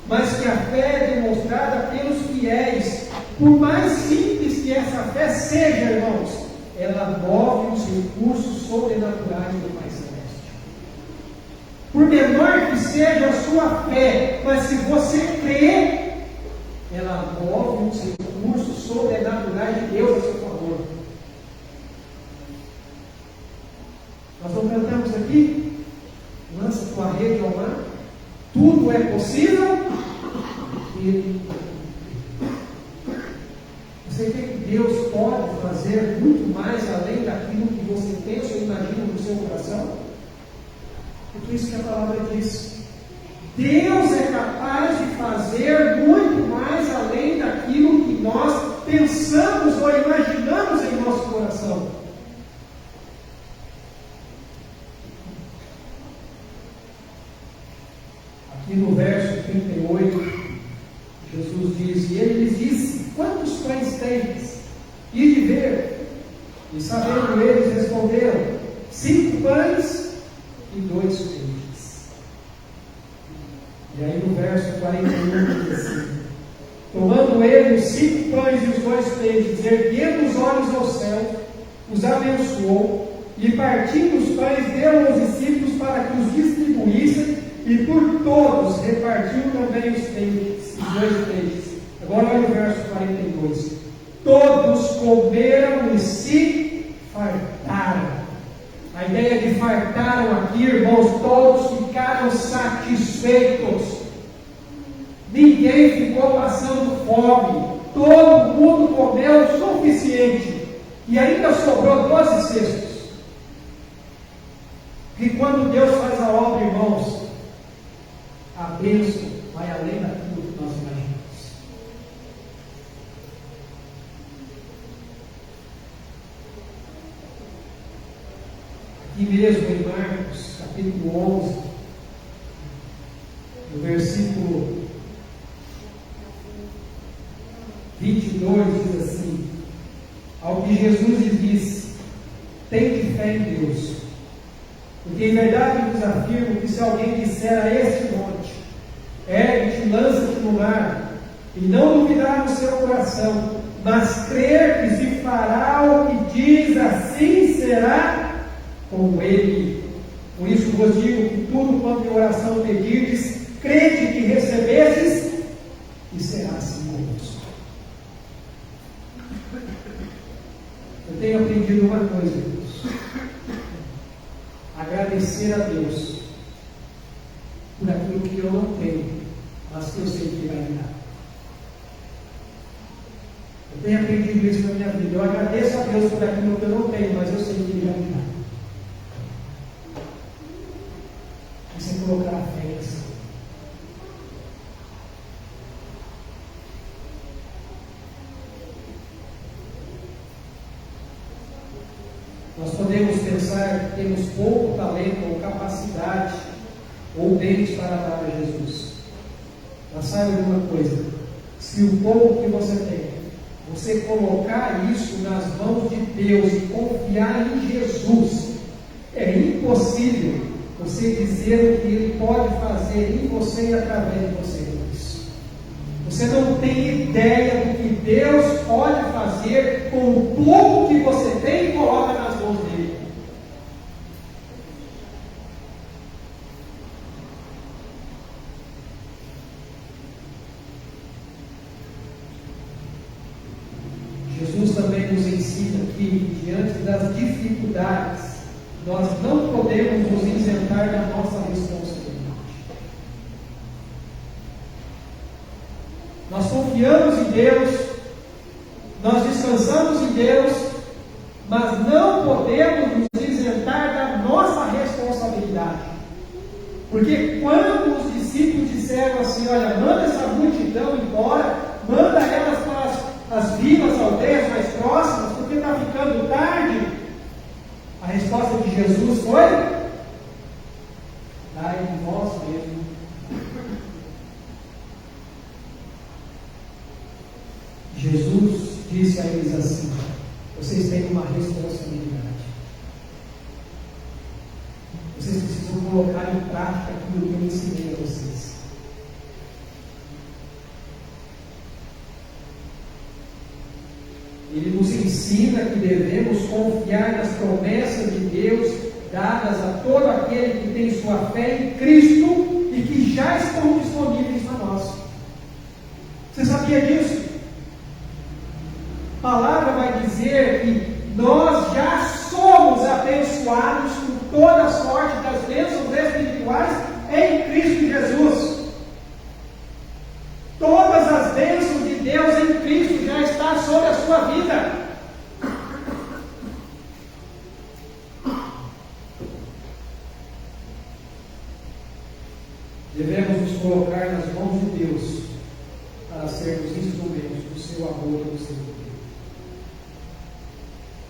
mas que a fé é demonstrada pelos fiéis. Por mais simples que essa fé seja, irmãos, ela move os recursos sobrenaturais do Pai Celeste. Por menor que seja a sua fé, mas se você crê, ela move os recursos sobrenaturais de Deus a seu favor. Nós não cantamos aqui: lança tua rede ao mar, tudo é possível. Você vê que Deus pode fazer muito mais além daquilo que você pensa ou imagina no seu coração? Porque isso que a palavra diz. Deus é capaz de fazer muito mais além daquilo que nós pensamos ou imaginamos em nosso coração. Aqui no verso 38, Jesus diz: e ele lhes disse: quantos pães tendes? E de ver. E sabendo eles, responderam: 5 pães e 2 peixes. E aí no verso 41 diz assim: tomando ele os 5 pães e os 2 peixes, erguendo os olhos ao céu, os abençoou, E partindo os pães, deu aos discípulos para que os distribuíssem, e por todos repartiu também os dois peixes. Agora olha o verso 42. Todos comeram e se fartaram. A ideia de fartaram aqui, irmãos, todos ficaram satisfeitos. Ninguém ficou passando fome. Todo mundo comeu o suficiente. E ainda sobrou 12 cestos. E quando Deus faz a obra, irmãos, a bênção vai além daquilo que nós imaginamos. Aqui mesmo em Marcos, capítulo 11, no versículo 22, diz assim: ao que Jesus lhes disse: tende fé em Deus. Porque em verdade vos afirmo que se alguém disser a este monte: ergue-te, lança-te no mar, e não duvidar no seu coração, mas crer que se fará o que diz, assim será com ele. Por isso vos digo que tudo quanto em oração pedirdes, crede que recebestes, e será assim convosco. Eu tenho aprendido uma coisa, irmãos: agradecer a Deus por aquilo que eu não tenho, mas que eu sei que Ele vai me dar. Eu tenho aprendido isso na minha vida. Eu agradeço a Deus por aquilo que eu não tenho, mas eu sei que Ele vai me dar. Você colocar a fé em si. Nós podemos pensar que temos pouco talento ou capacidade ou bens para dar a Jesus. Mas saiba de uma coisa: se o pouco que você tem, você colocar isso nas mãos de Deus e confiar em Jesus, é impossível você dizer o que Ele pode fazer em você e através de você. Você não tem ideia do que Deus pode fazer com o pouco que você tem e coloca nas mãos dele. Jesus também nos ensina que, diante das dificuldades, nós não podemos nos isentar da nossa responsabilidade. Nós confiamos em Deus, nós descansamos em Deus, mas não podemos nos isentar da nossa responsabilidade. Porque quando os discípulos disseram assim: olha, manda essa multidão embora, manda elas para as vilas, aldeias mais próximas, porque está ficando tarde, a resposta de Jesus foi: dai de vós mesmo. Jesus disse a eles assim: vocês têm uma responsabilidade. Vocês precisam colocar em prática aquilo que eu ensinei a vocês. Ele nos ensina que devemos confiar nas promessas de Deus dadas a todo aquele que tem sua fé em Cristo e que já estão disponíveis para nós. Você sabia disso? A palavra vai dizer que nós já somos abençoados com toda a sorte das bênçãos espirituais em Cristo Jesus. Todas as bênçãos de Deus em Cristo já estão sobre a sua vida. Devemos nos colocar nas mãos de Deus para sermos instrumentos do seu amor e do seu poder.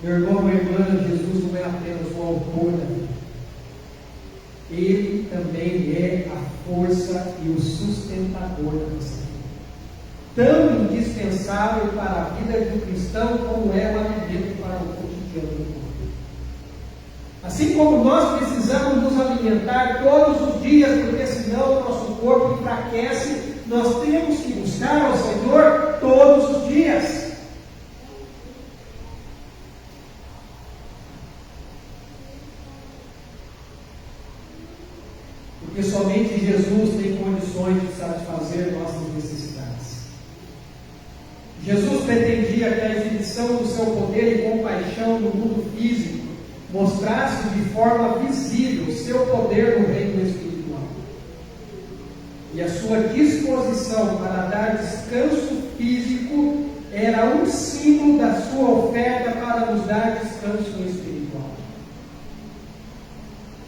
Meu irmão, minha irmã, Jesus não é apenas o autor da vida. Ele também é a força e o sustentador da nossa vida. Tão indispensável para a vida de um cristão como é o alimento para o cotidiano do povo. Assim como nós precisamos nos alimentar todos os dias, porque senão o nosso corpo enfraquece, nós temos que buscar ao Senhor todos os dias. satisfazer nossas necessidades. Jesus pretendia que a exibição do seu poder e compaixão no mundo físico mostrasse de forma visível o seu poder no reino espiritual. E a sua disposição para dar descanso físico era um símbolo da sua oferta para nos dar descanso espiritual.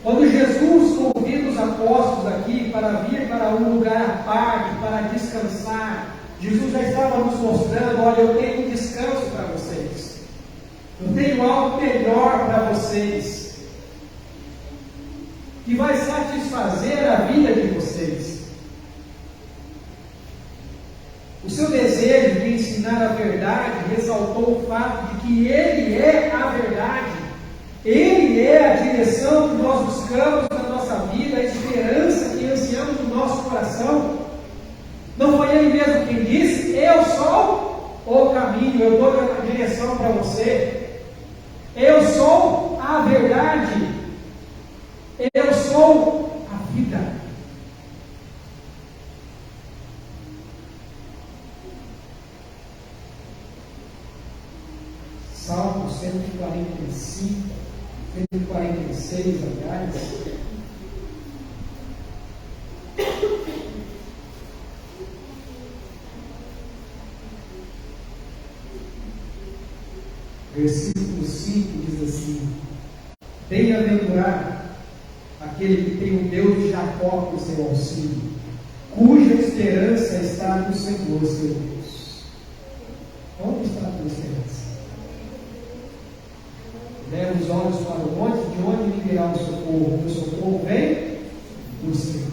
Quando Jesus convida os apóstolos aqui para vir para um lugar à parte, para descansar, Jesus já estava nos mostrando: olha, eu tenho um descanso para vocês. Eu tenho algo melhor para vocês, que vai satisfazer a vida de vocês. O seu desejo de ensinar a verdade ressaltou o fato de que Ele é a verdade. Ele é a direção que nós buscamos na nossa vida, a esperança que ansiamos no nosso coração. Não foi Ele mesmo quem disse: eu sou o caminho, eu dou a direção para você. Eu sou a verdade. Eu sou a vida. Salmo 145, 146, aliás. Versículo 5 diz assim: bem-aventurado aquele que tem o Deus de Jacó por seu auxílio, cuja esperança está no Senhor, seu Deus. Onde está a tua esperança? Leva os olhos para o monte, de onde me virá o socorro? O socorro vem do Senhor.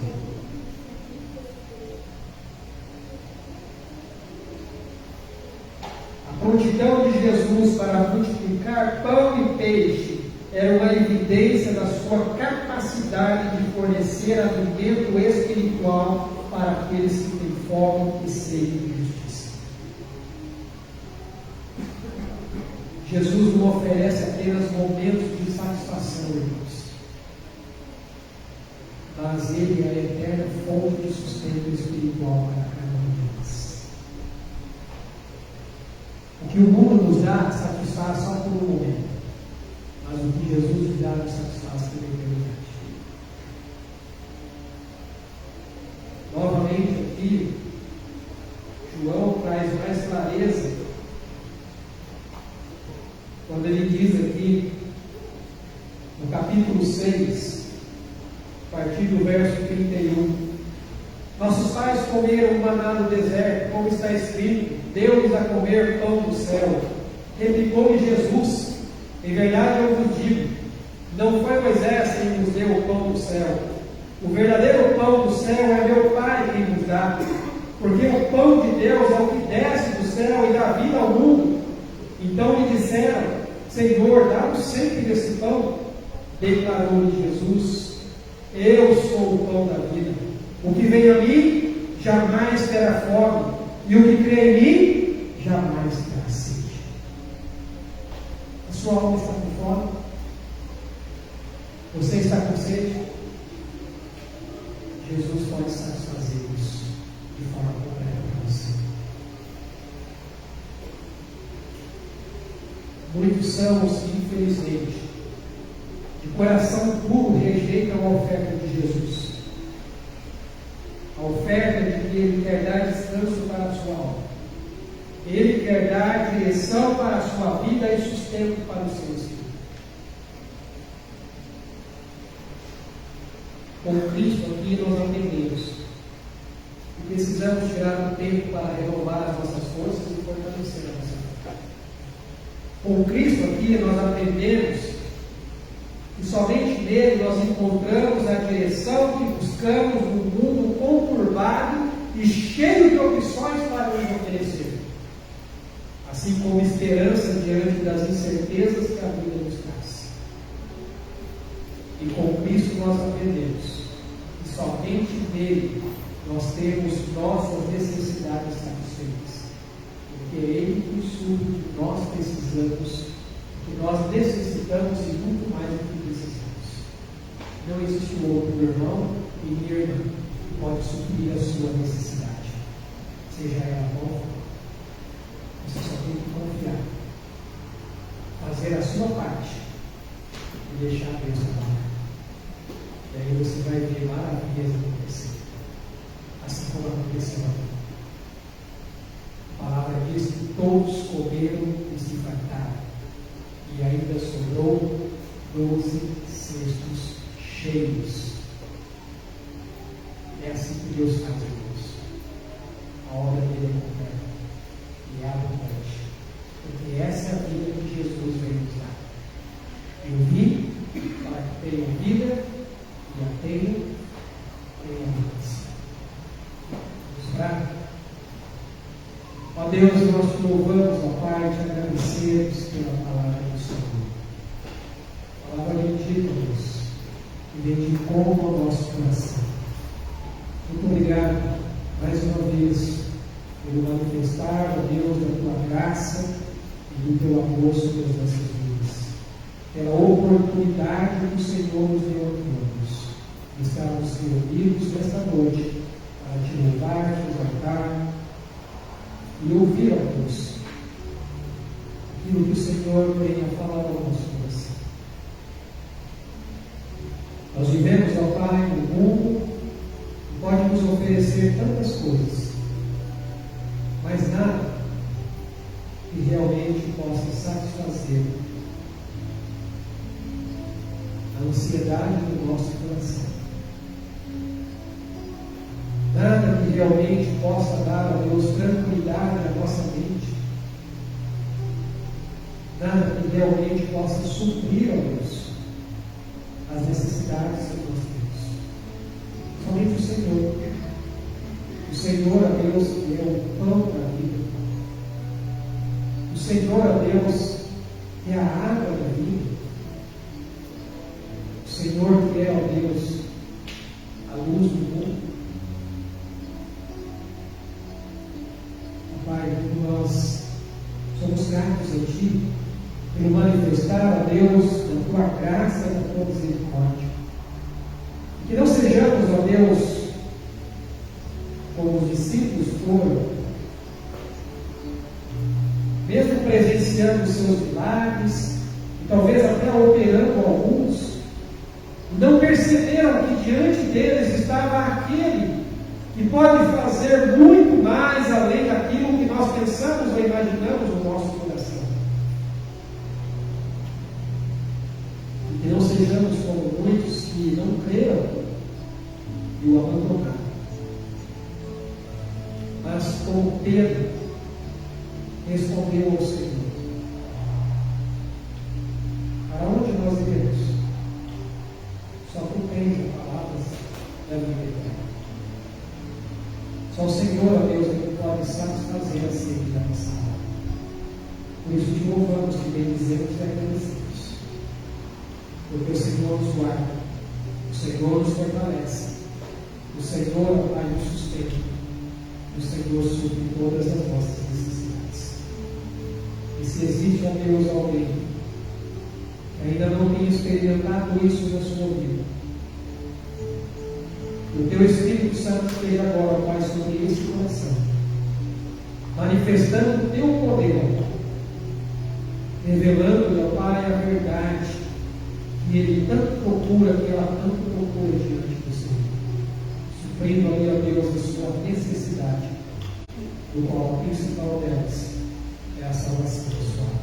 A prontidão de Jesus para multiplicar pão e peixe era uma evidência da sua capacidade de fornecer alimento espiritual para aqueles que têm fome e sede de justiça. Jesus não oferece apenas momentos de satisfação, irmãos, mas Ele é a eterna fonte de sustento espiritual para cada um de nós. O que o mundo nos dá satisfaz só por um momento, mas o que Jesus nos dá nos satisfaz pela eternidade. Novamente aqui, João traz mais clareza quando ele diz aqui, no capítulo 6, a partir do verso 31, nossos pais comeram maná no deserto, como está escrito: deu-lhes a comer pão do céu. Replicou-lhe Jesus: em verdade eu vos digo, não foi Moisés quem nos deu o pão do céu. O verdadeiro pão do céu é meu Pai quem nos dá, porque o pão de Deus é o que desce do céu e dá vida ao mundo. Então lhe disseram: Senhor, dá-nos sempre desse pão. Declarou-lhe Jesus: eu sou o pão da vida. O que vem a mim jamais terá fome, e o que crê em mim jamais terá sede. A sua alma está com fome? Você está com sede? Jesus pode satisfazer isso de forma completa para você. Muitos são os que, infelizmente, de coração puro, rejeitam a oferta de Jesus. A oferta de que Ele quer dar descanso para a sua alma. Ele quer dar direção para a sua vida e sustento para o seu espírito. Com Cristo aqui nós aprendemos que precisamos tirar um tempo para renovar as nossas forças e fortalecer a nossa vida. Com Cristo aqui nós aprendemos que somente nele nós encontramos a direção que buscamos num mundo conturbado e cheio de opções para nos oferecer, assim como esperança diante das incertezas que a vida nos traz. E com Cristo nós aprendemos que somente nele nós temos nossas necessidades satisfeitas, porque é Ele que supre o que nós precisamos, que nós necessitamos e muito mais do que precisamos. Não existe outro irmão e minha irmã que pode suprir a sua necessidade. seja ela qual for. Você só tem que confiar, fazer a sua parte e deixar Deus trabalhar. E aí você vai ver maravilhas acontecer, assim como aconteceu aqui. A palavra diz que todos comeram e se fartaram, e ainda sobrou 12 cestos cheios. É assim que Deus faz, irmãos. A obra dele é completa e é abundante, porque essa é a vida que Jesus veio nos dar. Eu vim para que tenham vida e a tenham em abundância. Vamos orar? Ó Deus, nós te louvamos, ó Pai, te agradecemos pela palavra do Senhor. Palavra bendita, Deus, que dedicou ao nosso coração. Muito obrigado mais uma vez pelo manifestar, ó Deus, da tua graça e do teu amor sobre as nossas vidas. Pela oportunidade que o Senhor nos deu a todos de estarmos reunidos nesta noite para te louvar, te exaltar e ouvir, ó Deus, aquilo que o Senhor tem a falar ao nosso coração. Nós vivemos, ó Pai, no mundo que pode nos oferecer tantas coisas, mas nada que realmente possa satisfazer a ansiedade do nosso coração. Nada que realmente possa dar a Deus tranquilidade à nossa mente. Nada que realmente possa suprir a Deus as necessidades que nós temos. Somente o Senhor. O Senhor, a Deus, que é o pão da vida. O Senhor, a Deus, que é a água da vida. O Senhor, que é, ó Deus, a luz do mundo. Pai, nós somos gratos a Ti pelo manifestar, ó Deus, da Tua graça e da Tua misericórdia. Que não sejamos, ó Deus, como os discípulos foram, mesmo presenciando os Seus milagres, e talvez até operando alguns, não perceberam que diante deles estava aquele que pode fazer muito mais além daquilo que nós pensamos ou imaginamos no nosso coração. E que não sejamos como muitos que não creram e o abandonaram. Mas como Pedro respondeu ao Senhor: para onde nós iremos? Só Tu tens as palavras da vida eterna. Só o Senhor, ó Deus, é que pode satisfazer a sede da nossa alma. Por isso te louvamos, te bendizemos e agradecemos. Porque o Senhor nos guarda, o Senhor nos fortalece, o Senhor, ó Pai, nos sustenta, o Senhor supre todas as nossas necessidades. E se existe, ó Deus, alguém que ainda não tem experimentado isso na sua vida, o Teu Espírito Santo esteja agora, Pai, sobre esse coração, manifestando o Teu poder, ó Pai, revelando, ó Pai, a verdade que ele tanto procura, que ela tanto procura diante do Senhor, suprindo ali, ó Deus, a sua necessidade, do qual a principal delas é a salvação da sua alma.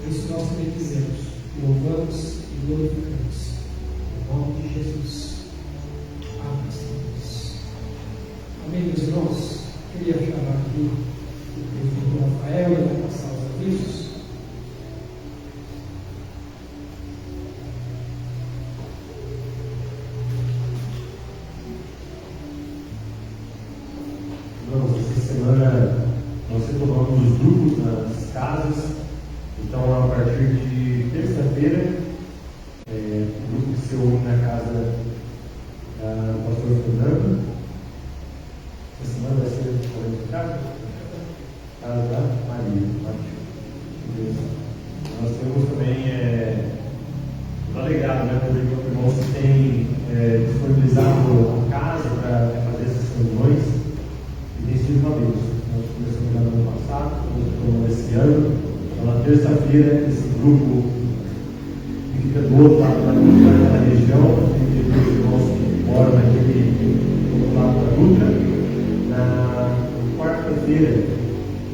Por isso nós também dizemos, louvamos e glorificamos, em nome de Jesus. Amém, meus irmãos? Queria chamar aqui o presbítero Rafael e vai passar os avisos. Irmãos, essa semana nós retomamos os grupos nas casas. Então, a partir de terça-feira, o grupo que se une na casa do pastor Fernando. Essa semana vai ser fora de casa? Casa da Maria. terça-feira, esse grupo que fica do outro lado da região, tem dois irmãos que moram naquele outro lado da Dutra. Na quarta-feira,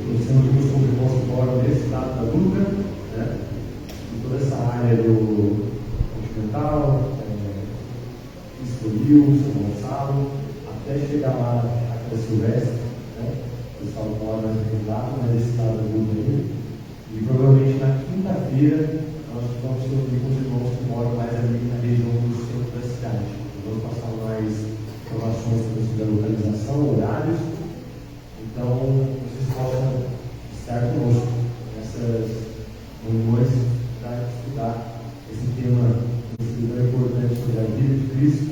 conhecemos os irmãos que moram nesse lado da Dutra, né? Em toda essa área do continental, Estoril, São Gonçalo, até chegar lá até Silvestre, né? O pessoal mora mais organizado, mas esse lado da Dutra aí. E provavelmente na quinta-feira nós vamos ter com os irmãos que moram mais ali na região do centro da cidade. Vamos passar mais informações sobre a localização, horários. Então, vocês possam estar conosco nessas reuniões para estudar esse tema tão importante sobre a vida de Cristo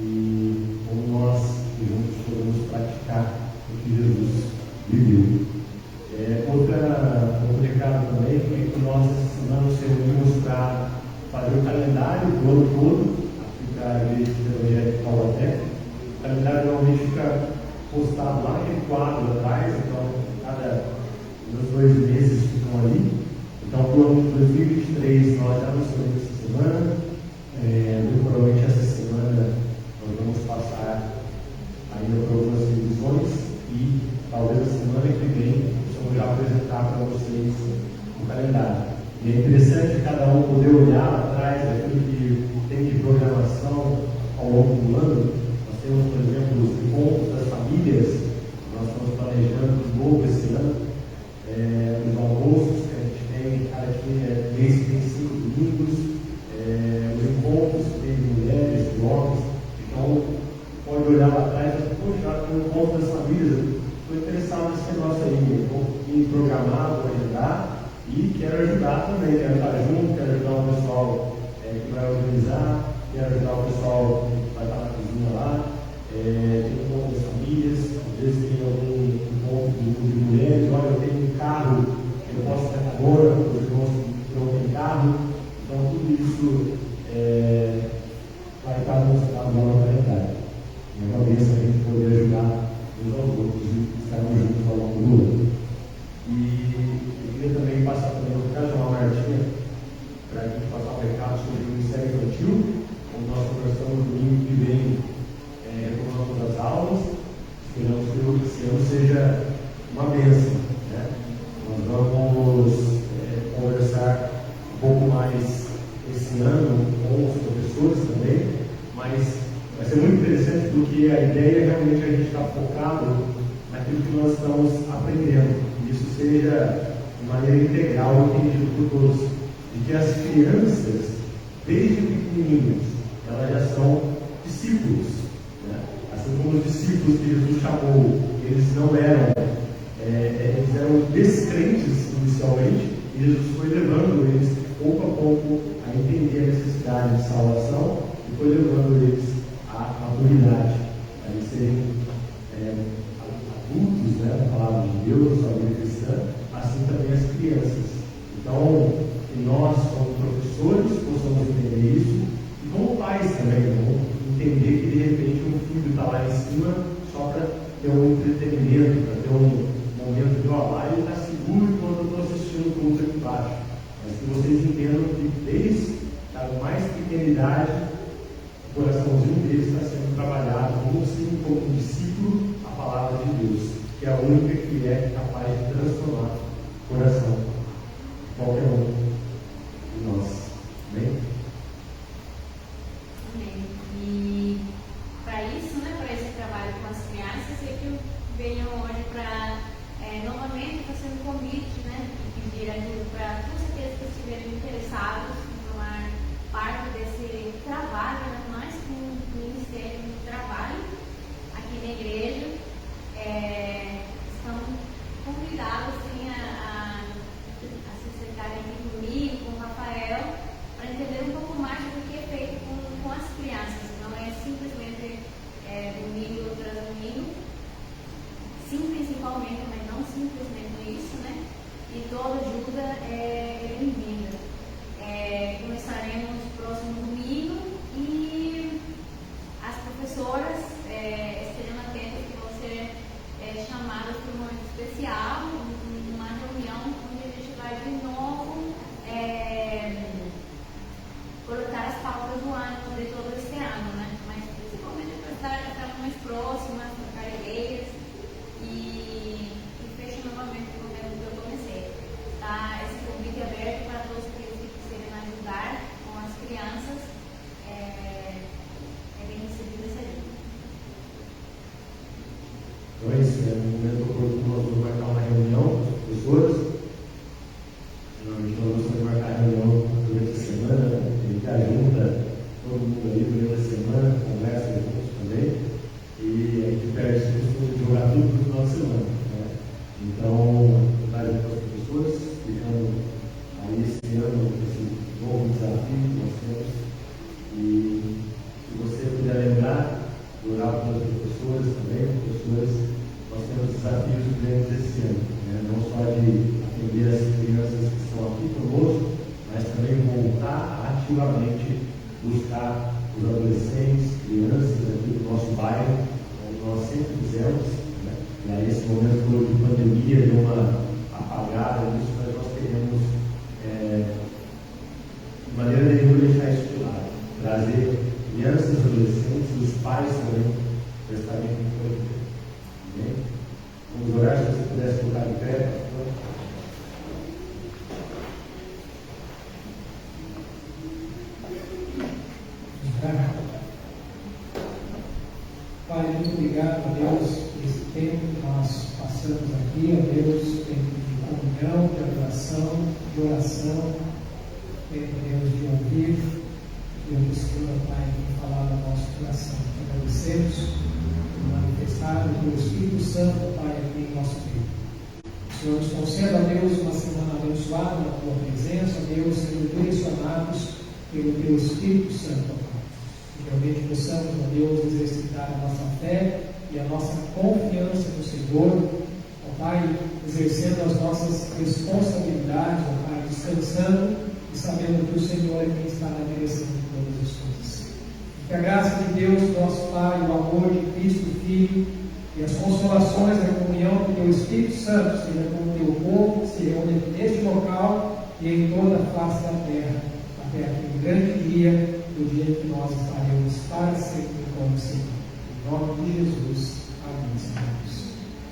e como nós juntos podemos praticar o que Jesus viveu. Outro recado também foi que nós essa semana nos reunimos para fazer o calendário do ano todo, aqui para a Igreja Evangélica de Taubaté. O calendário normalmente fica postado lá naquele quadro atrás, então cada 2 meses ficam ali. Então, para o ano de 2023, nós já nos reunimos essa semana. Provavelmente essa semana nós vamos passar ainda por algumas revisões e talvez a semana que vem já apresentar para vocês o calendário. E é interessante cada um poder olhar atrás daquilo que tem de programação ao longo do ano. Nós temos, por exemplo, os encontros das famílias, nós estamos planejando de novo esse ano, os almoços que a gente tem, cada mês tem 5 domingos, os encontros que tem de mulheres, de homens. Então, pode olhar lá atrás e dizer, poxa, tem um encontro das famílias, estou interessado nesse negócio aí, vou me programar, vou ajudar e quero ajudar também, quero estar junto, quero ajudar o pessoal que vai organizar, quero ajudar o pessoal que vai estar na cozinha lá, tem um pouco das famílias, às vezes tem algum encontro de mulheres, olha, eu tenho um carro que eu posso ter agora, os irmãos que não têm carro, então tudo isso vai estar mostrado lá no calendário. É uma bênção a gente poder ajudar uns aos outros e estarmos juntos ao longo do ano. E eu queria também passar também o recado, chamar a Martinha para a gente passar um recado sobre o Ministério Infantil, como nós conversamos no domingo que vem, retomamos as aulas. Esperamos que esse ano seja uma bênção, né? Nós vamos conversar um pouco mais esse ano com os professores também, mas vai ser muito interessante porque a ideia é realmente a gente estar focado naquilo que nós estamos aprendendo. E isso seja de maneira integral entendido por todos. E que as crianças, desde pequenininhos, elas já são discípulos. Né? Assim como os discípulos que Jesus chamou, eles não eram, eles eram descrentes inicialmente, e Jesus foi levando eles pouco a pouco a entender a necessidade de salvação e foi levando eles à maturidade, a eles serem adultos, né, da palavra de Deus, da vida cristã, assim também as crianças. Então, que nós, como professores, possamos entender isso, e como pais também, vamos entender que de repente um filho está lá em cima só para ter um entretenimento, para ter um momento de lá ele está seguro enquanto eu estou assistindo o culto aqui embaixo. Mas que vocês entendam que desde a mais pequena idade, o coraçãozinho deles está sendo trabalhado como um discípulo a palavra de Deus, que é a única que é capaz de transformar o coração de qualquer um de nós. Amém? Amém. E para isso, né, para esse trabalho com as crianças, é que eu venho hoje para, novamente, fazer um convite, né, pedir ajuda para todos aqueles que estiverem interessados em tomar parte desse trabalho, né, nós com o Ministério do Trabalho aqui na igreja, estão convidados assim, a se sentarem aqui comigo, com o Rafael, para entender um pouco mais do que é feito com as crianças. Não é simplesmente domingo tras domingo, sim, principalmente, mas não simplesmente isso, né? E toda ajuda é bem-vinda. Começaremos próximo domingo e as professoras estarão atentas que vão ser chamadas para um momento especial, uma reunião onde a gente vai de novo são os desafios grandes esse ano, né? Não só de atender as crianças que estão aqui conosco, mas também voltar ativamente buscar os adolescentes, crianças aqui do nosso bairro, como nós sempre fizemos, né? E aí esse momento todo de pandemia deu uma apagada nisso, mas nós queremos, de maneira nenhuma, deixar isso de lado. Trazer crianças, adolescentes, os pais também, para estarem com Amém? Vamos orar, se você pudesse colocar em pé, pastor. Pai, muito obrigado a Deus por esse tempo que nós passamos aqui, a Deus, tempo de comunhão, de adoração, de oração, tempo, Deus, de ouvir, Deus, o Senhor, Pai, tem falado ao nosso coração. Te agradecemos por manifestar o teu Espírito Santo, Pai, aqui em nosso meio. O Senhor nos conceda, a Deus, uma semana abençoada na tua presença, Deus, sendo direcionados pelo teu Espírito Santo, Pai. Que realmente possamos, ó Deus, exercitar a nossa fé e a nossa confiança no Senhor, ó Pai, exercendo as nossas responsabilidades, ó Pai, descansando e sabendo que o Senhor é quem está na direção de todas as coisas. Que a graça de Deus, nosso Pai, o amor de Cristo, Filho, e as consolações da comunhão do teu Espírito Santo seja com o teu povo que se reúne neste local e em toda a face da terra, até aquele grande dia, o dia que nós estaremos para sempre com o Senhor. Em nome de Jesus. Amém, Senhor.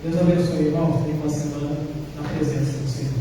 Deus abençoe, irmãos. Tenha uma semana na presença do Senhor.